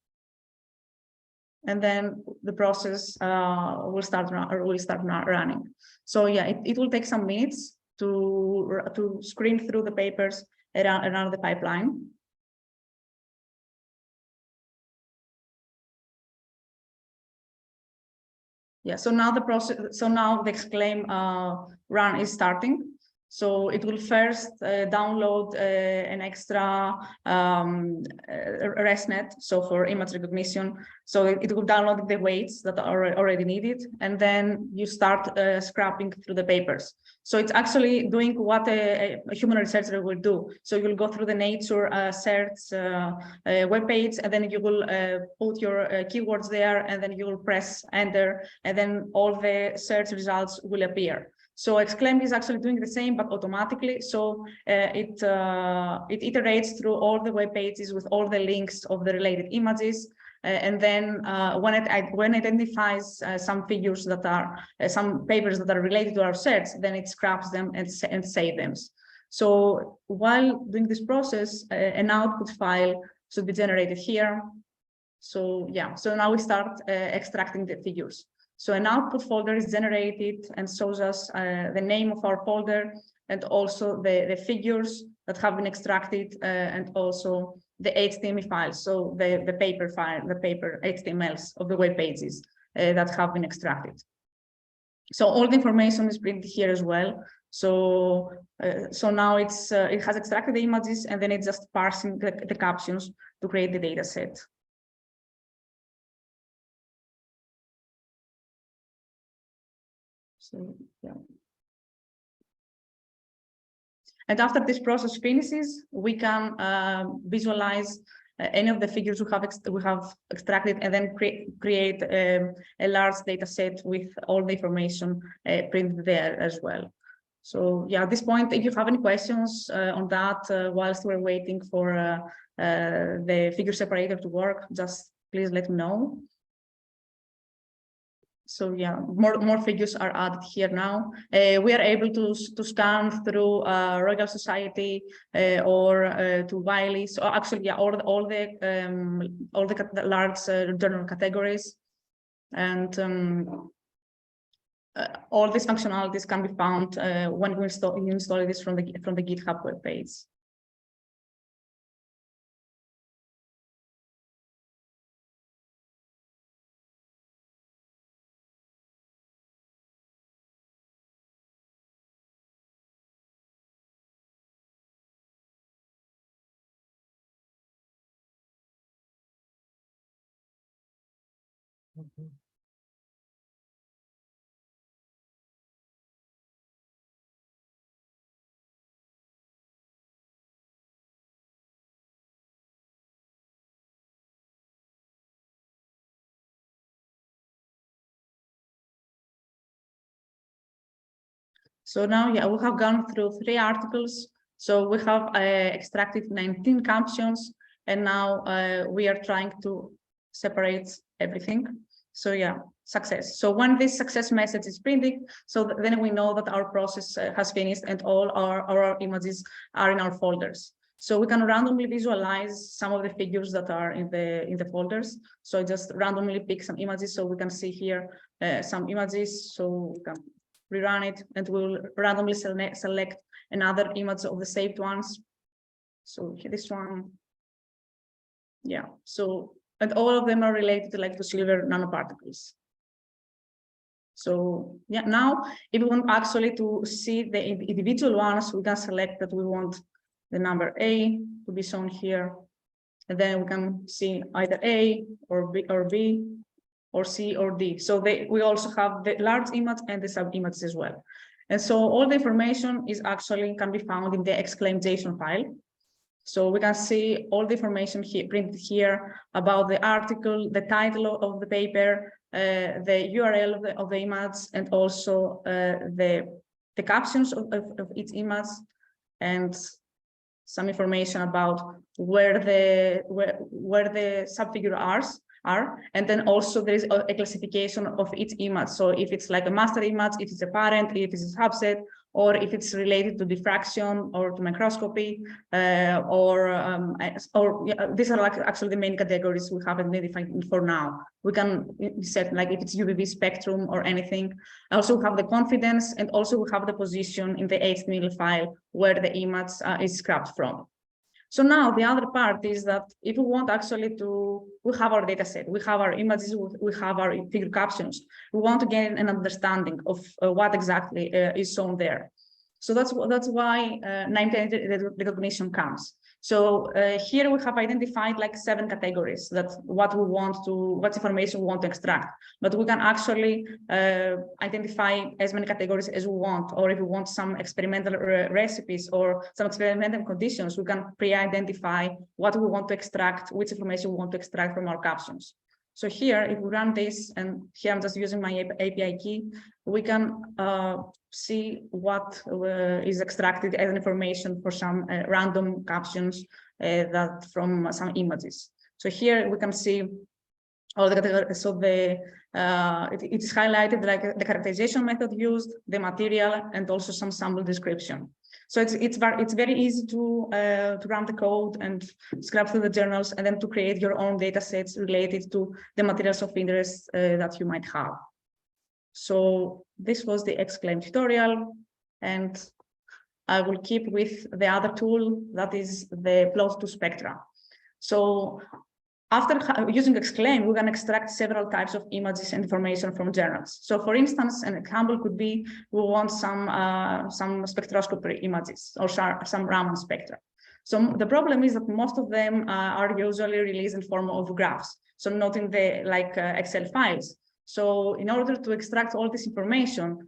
and then the process will start running. So yeah, it will take some minutes to screen through the papers around the pipeline. Yeah, so now the Exclaim run is starting. So it will first download an extra ResNet, so for image recognition. So it will download the weights that are already needed, and then you start scrapping through the papers. So it's actually doing what a human researcher will do. So you'll go through the Nature search webpage, and then you will put your keywords there, and then you will press enter, and then all the search results will appear. So Exclaim is actually doing the same, but automatically. So it iterates through all the web pages with all the links of the related images. And then when it identifies some figures that are, some papers that are related to our search, then it scraps them and saves them. So while doing this process, an output file should be generated here. So yeah, so now we start extracting the figures. So an output folder is generated and shows us the name of our folder, and also the figures that have been extracted, and also the HTML files, so the paper file, the paper HTMLs of the web pages that have been extracted. So all the information is printed here as well. So so now it has extracted the images, and then it's just parsing the captions to create the data set. So yeah. And after this process finishes, we can visualize any of the figures we have extracted, and then create a large data set with all the information printed there as well. So yeah, at this point, if you have any questions on that whilst we're waiting for the figure separator to work, just please let me know. So yeah, more figures are added here now. We are able to scan through Royal Society or to Wiley. So actually, yeah, all the large journal categories, and all these functionalities can be found when you install this from the GitHub web page. So now, yeah, we have gone through 3 articles. So we have extracted 19 captions, and now we are trying to separate everything. So yeah, success. So when this success message is printed, so then we know that our process has finished and all our images are in our folders. So we can randomly visualize some of the figures that are in the folders. So I just randomly pick some images. So we can see here some images. So we can rerun it, and we'll randomly select another image of the saved ones. So this one, yeah. So, and all of them are related to silver nanoparticles. So yeah, now if we want actually to see the individual ones, we can select that we want the number A to be shown here, and then we can see either A or B or C or D. So we also have the large image and the sub images as well. And so all the information is actually can be found in the exclamation file. So we can see all the information here printed here about the article, the title of the paper, the URL of the image, and also the captions of each image, and some information about where the subfigure are, and then also there is a classification of each image. So if it's like a master image, if it's a parent, if it's a subset, or if it's related to diffraction or to microscopy, these are like actually the main categories we have identified for now. We can set like if it's UVB spectrum or anything. Also we have the confidence, and also we have the position in the HTML file where the image is scrapped from. So now the other part is that if we want actually we have our data set, we have our images, we have our figure captions. We want to get an understanding of what exactly is shown there. So that's why name recognition comes. So here we have identified like 7 categories that what information we want to extract, but we can actually identify as many categories as we want, or if we want some experimental recipes or some experimental conditions, we can pre-identify what we want to extract, which information we want to extract from our captions. So here, if we run this, and here I'm just using my API key, we can see what is extracted as information for some random captions that from some images. So here we can see all the categories. So it is highlighted like the characterization method used, the material, and also some sample description. So it's very easy to run the code and scrap through the journals, and then to create your own data sets related to the materials of interest that you might have. So this was the Exclaim tutorial, and I will keep with the other tool that is the plot to spectra. So after using Exclaim, we can extract several types of images and information from journals. So for instance, an example could be we want some spectroscopy images or some Raman spectra. So the problem is that most of them are usually released in form of graphs, so not in the Excel files. So in order to extract all this information,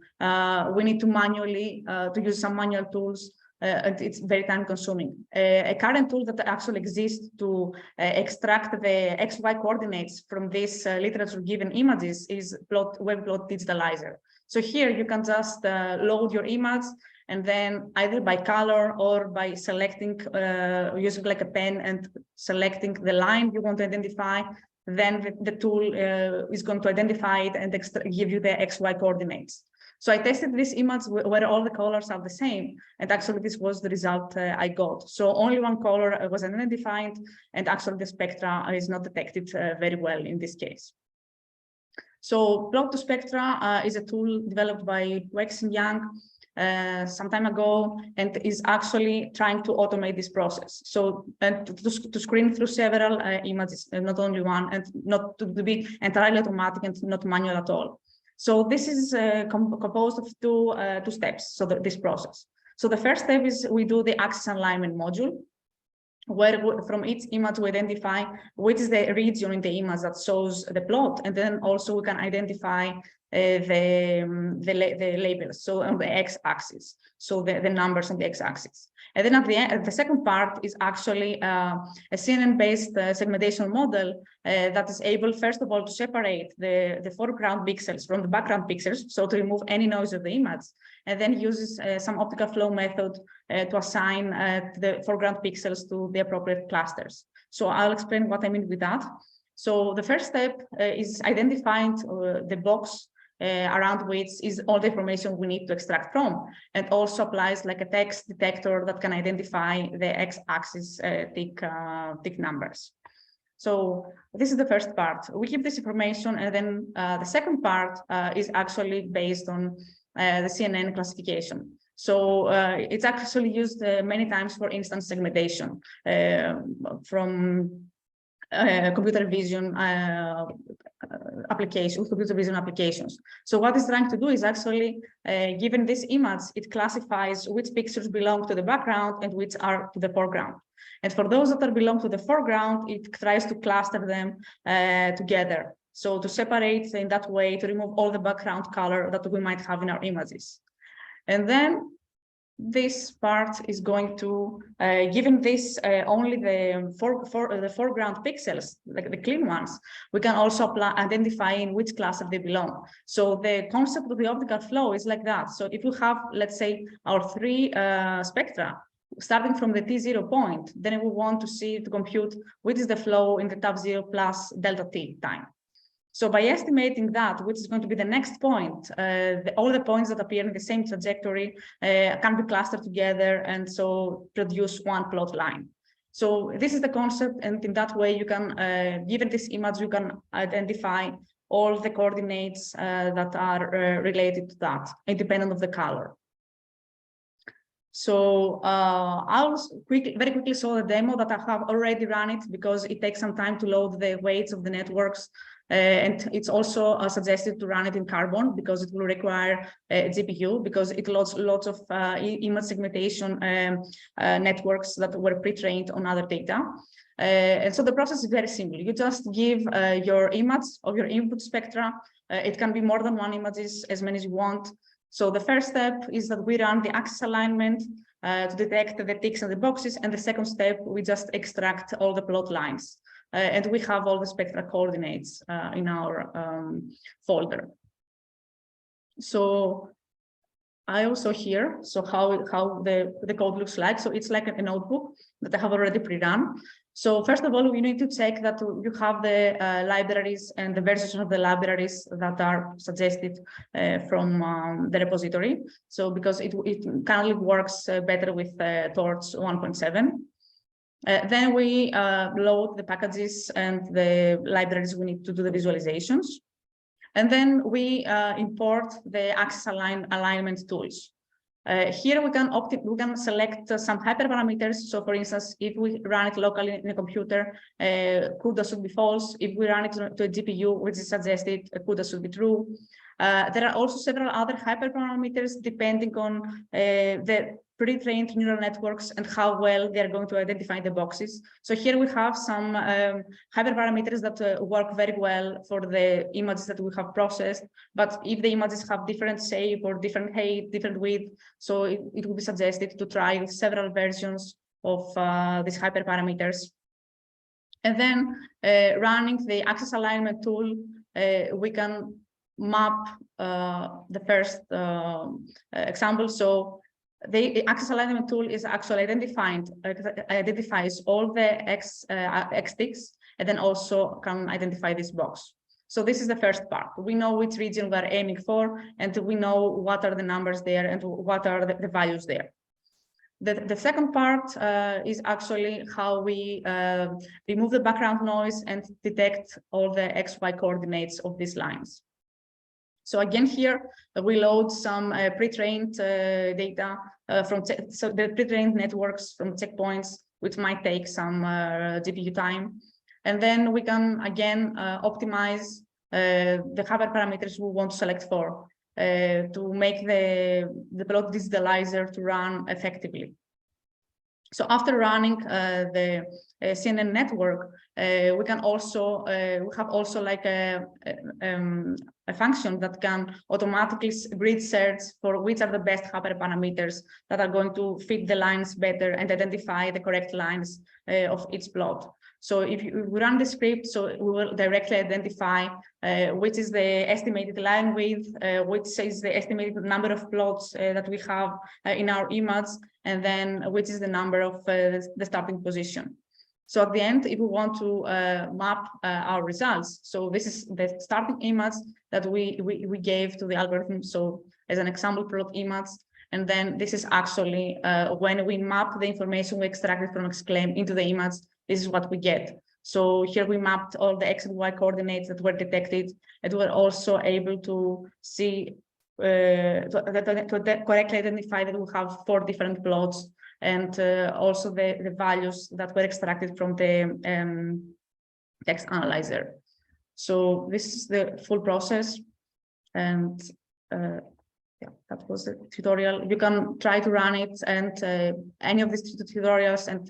we need to manually to use some manual tools and it's very time consuming. A current tool that actually exists to extract the XY coordinates from these literature given images is WebPlot Digitalizer. So here you can just load your image, and then either by color or by selecting, using like a pen and selecting the line you want to identify, then the tool is going to identify it and give you the XY coordinates. So I tested this image where all the colors are the same, and actually this was the result I got. So only one color was identified, and actually the spectra is not detected very well in this case. So Plot to Spectra is a tool developed by Wex and Young some time ago, and is actually trying to automate this process. So and to screen through several images, and not only one, and not to be entirely automatic and not manual at all. So this is composed of two steps. So this process. So the first step is we do the axis alignment module, where from each image we identify which is the region in the image that shows the plot, and then also we can identify the labels, so on the x-axis, so the numbers on the x-axis. And then at the end, the second part is actually a CNN-based segmentation model that is able, first of all, to separate the foreground pixels from the background pixels, so to remove any noise of the image, and then uses some optical flow method to assign the foreground pixels to the appropriate clusters. So I'll explain what I mean with that. So the first step is identifying the box around which is all the information we need to extract from, and also applies like a text detector that can identify the x-axis tick numbers. So this is the first part. We keep this information, and then the second part is actually based on the CNN classification. So it's actually used many times for instance segmentation from computer vision applications. So what it's trying to do is actually, given this image, it classifies which pixels belong to the background and which are to the foreground. And for those that belong to the foreground, it tries to cluster them together. So to separate in that way, to remove all the background color that we might have in our images. And then this part is going to, given this only the foreground pixels, like the clean ones, we can also identify in which cluster they belong. So the concept of the optical flow is like that. So if you have, let's say, our three spectra, starting from the T0 point, then we want to compute which is the flow in the tab 0 plus delta T time. So by estimating that, which is going to be the next point, all the points that appear in the same trajectory can be clustered together, and so produce one plot line. So this is the concept, and in that way you can, given this image, you can identify all the coordinates that are related to that, independent of the color. So I'll very quickly show the demo that I have already run it, because it takes some time to load the weights of the networks. And it's also suggested to run it in Carbon, because it will require a GPU, because it loads lots of image segmentation networks that were pre-trained on other data. And so the process is very simple. You just give your image of your input spectra. It can be more than one images, as many as you want. So the first step is that we run the axis alignment to detect the ticks and the boxes. And the second step, we just extract all the plot lines. And we have all the spectral coordinates in our folder. So I also here, so how the code looks like. So it's like a notebook that I have already pre-run. So first of all, we need to check that you have the libraries and the versions of the libraries that are suggested from the repository. So because it currently works better with towards 1.7. Then we load the packages and the libraries we need to do the visualizations. And then we import the axis alignment tools. Here we can select some hyperparameters. So for instance, if we run it locally in a computer, CUDA should be false. If we run it to a GPU, which is suggested, CUDA should be true. There are also several other hyperparameters depending on the pre-trained neural networks and how well they're going to identify the boxes. So here we have some hyperparameters that work very well for the images that we have processed. But if the images have different shape or different height, different width, so it would be suggested to try several versions of these hyperparameters. And then running the axis alignment tool, we can map the first example. So the axis alignment tool is actually identifies all the x ticks, and then also can identify this box. So this is the first part. We know which region we're aiming for, and we know what are the numbers there and what are the values there. The second part is actually how we remove the background noise and detect all the XY coordinates of these lines. So again, here we load some pre-trained data from the pre-trained networks from checkpoints, which might take some GPU time. And then we can again optimize the hyperparameters we want to select for to make the plot digitalizer to run effectively. So after running the CNN network, we can also we have also like a function that can automatically grid search for which are the best hyperparameters that are going to fit the lines better and identify the correct lines of each plot. So if we run the script, so we will directly identify which is the estimated line width, which is the estimated number of plots that we have in our image, and then which is the number of the starting position. So at the end, if we want to map our results, so this is the starting image that we gave to the algorithm. So as an example plot image, and then this is actually when we map the information we extracted from Exclaim into the image, this is what we get. So here we mapped all the X and Y coordinates that were detected, and we're also able to see to correctly identify that we have 4 different plots, and also the values that were extracted from the text analyzer. So this is the full process, and yeah, that was the tutorial. You can try to run it and any of these tutorials. And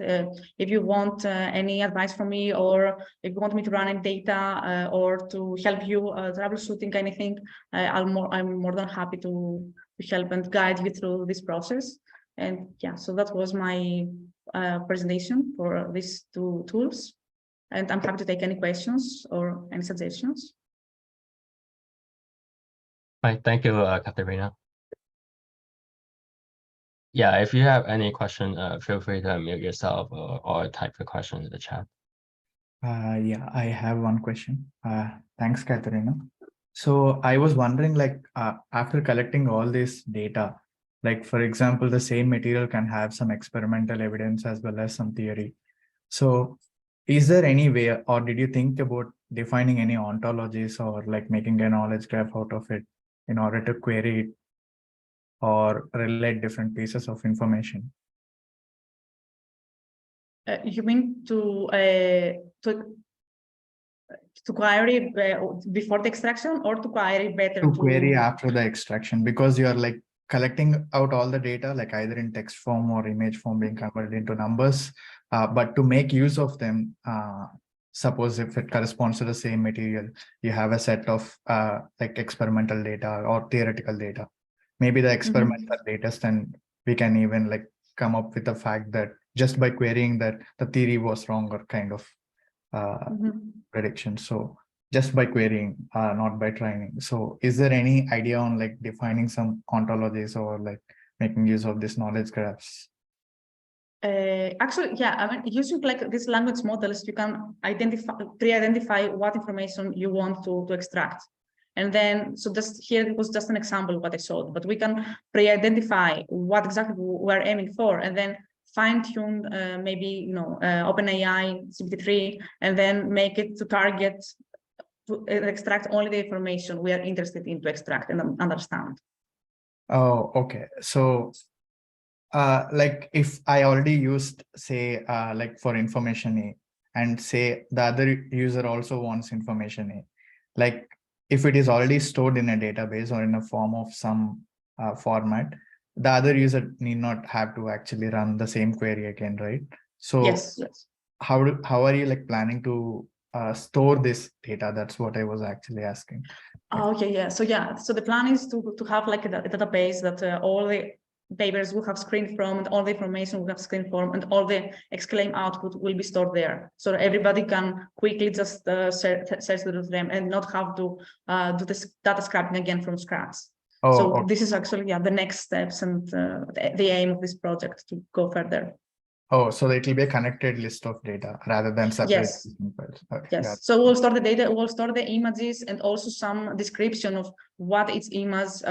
if you want any advice from me, or if you want me to run in data or to help you troubleshooting anything, I'm more than happy to help and guide you through this process. And yeah, so that was my presentation for these 2 tools. And I'm happy to take any questions or any suggestions. Right, thank you, Katerina. Yeah, if you have any question, feel free to unmute yourself or type the question in the chat. Yeah, I have one question. Thanks, Katerina. So I was wondering, like, after collecting all this data, like, for example, the same material can have some experimental evidence as well as some theory. So is there any way, or did you think about defining any ontologies or like making a knowledge graph out of it in order to query it or relate different pieces of information? You mean to query before the extraction, or to query better? To query after the extraction, because you are like collecting out all the data, like either in text form or image form being converted into numbers, but to make use of them, suppose if it corresponds to the same material, you have a set of like experimental data or theoretical data. Maybe the experiments are latest, and we can even like come up with the fact that just by querying that the theory was wrong, or kind of prediction. So just by querying, not by training. So is there any idea on like defining some ontologies or like making use of this knowledge graphs? Actually, yeah, I mean, using like these language models, you can pre-identify what information you want to extract. And then, so just here, it was just an example of what I showed, but we can pre-identify what exactly we're aiming for, and then fine-tune maybe, you know, OpenAI, GPT-3, and then make it to target, to extract only the information we are interested in to extract and understand. Oh, okay. So like if I already used, say, like for information A, and say the other user also wants information A, like if it is already stored in a database or in a form of some format, the other user need not have to actually run the same query again, right? So yes. how are you like planning to store this data? That's what I was actually asking. Okay, yeah. So the plan is to have like a database that all the papers will have screened from, and all the information will have screened from, and all the exclaim output will be stored there. So everybody can quickly just search through them and not have to do this data scrapping again from scratch. Oh, so okay. This is actually the next steps and the aim of this project to go further. Oh, so it will be a connected list of data rather than separate. Yes. Files. Okay, Yes. So we'll store the data, we'll store the images, and also some description of what each image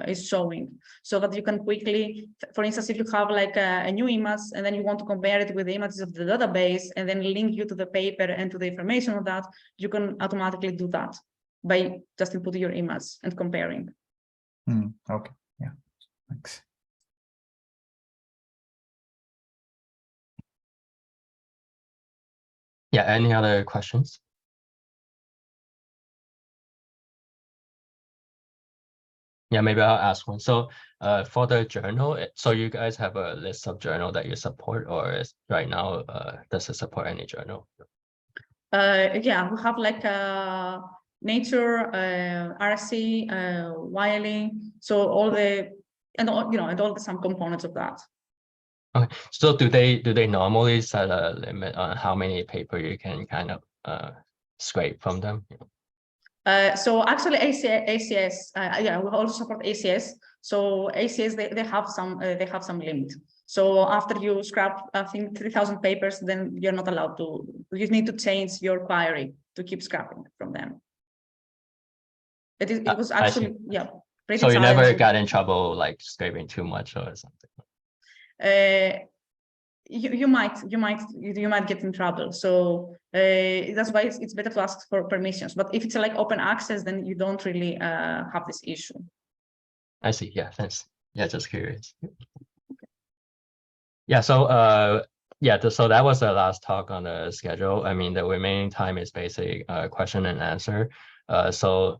is showing, so that you can quickly, for instance, if you have like a new image and then you want to compare it with the images of the database and then link you to the paper and to the information of that, you can automatically do that by just inputting your image and comparing. Okay. Yeah. Thanks. Yeah, any other questions? Yeah, maybe I'll ask one. So for the journal, so you guys have a list of journal that you support, or is right now does it support any journal? Yeah, we have like Nature, RSC, Wiley, so all the, and all, you know, and all the some components of that. Okay, so do they normally set a limit on how many paper you can kind of scrape from them? So actually ACS, yeah, we also support ACS. So ACS, they have some limit. So after you scrap, I think 3,000 papers, then you're not allowed to, you need to change your query to keep scrapping from them. It was actually, yeah. So you never got in trouble like scraping too much or something? You might get in trouble. So that's why it's better to ask for permissions. But if it's like open access, then you don't really have this issue. I see. Yeah, thanks. Yeah, just curious. Yeah, so yeah, so that was the last talk on the schedule. I mean, the remaining time is basically question and answer. So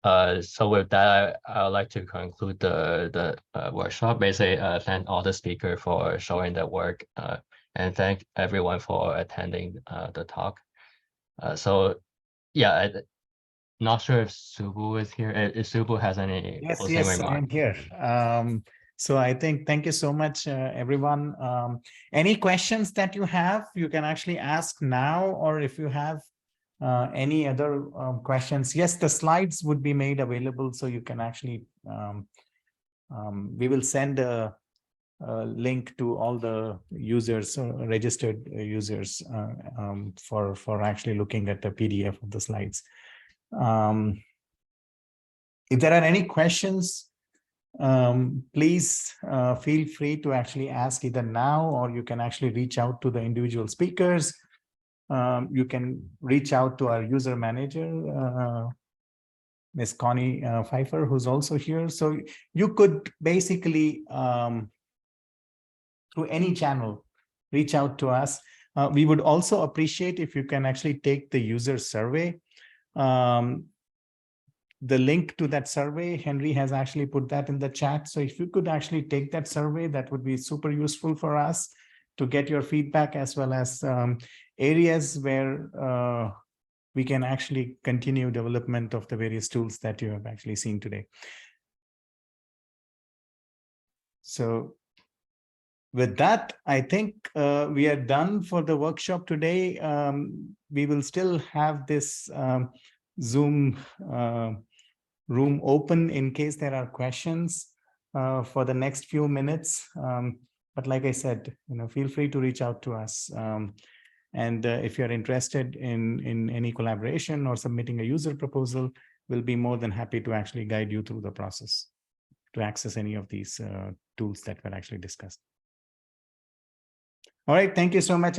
with that, I would like to conclude the workshop. Basically, thank all the speakers for showing their work, and thank everyone for attending the talk. So yeah, I'm not sure if Subbu is here. If Subbu has any closing remarks. I'm here. So I think, thank you so much, everyone. Any questions that you have, you can actually ask now, or if you have any other questions. Yes, the slides would be made available, so you can actually, we will send a link to all the users, registered users, for actually looking at the PDF of the slides. If there are any questions, please feel free to actually ask either now, or you can actually reach out to the individual speakers. You can reach out to our user manager, Ms. Connie Pfeiffer, who's also here. So you could basically, through any channel, reach out to us. We would also appreciate if you can actually take the user survey. The link to that survey, Henry has actually put that in the chat. So if you could actually take that survey, that would be super useful for us to get your feedback, as well as areas where we can actually continue development of the various tools that you have actually seen today. So with that, I think we are done for the workshop today. We will still have this Zoom room open in case there are questions for the next few minutes. But like I said, feel free to reach out to us. And if you're interested in any collaboration or submitting a user proposal, we'll be more than happy to actually guide you through the process to access any of these tools that were actually discussed. All right, thank you so much.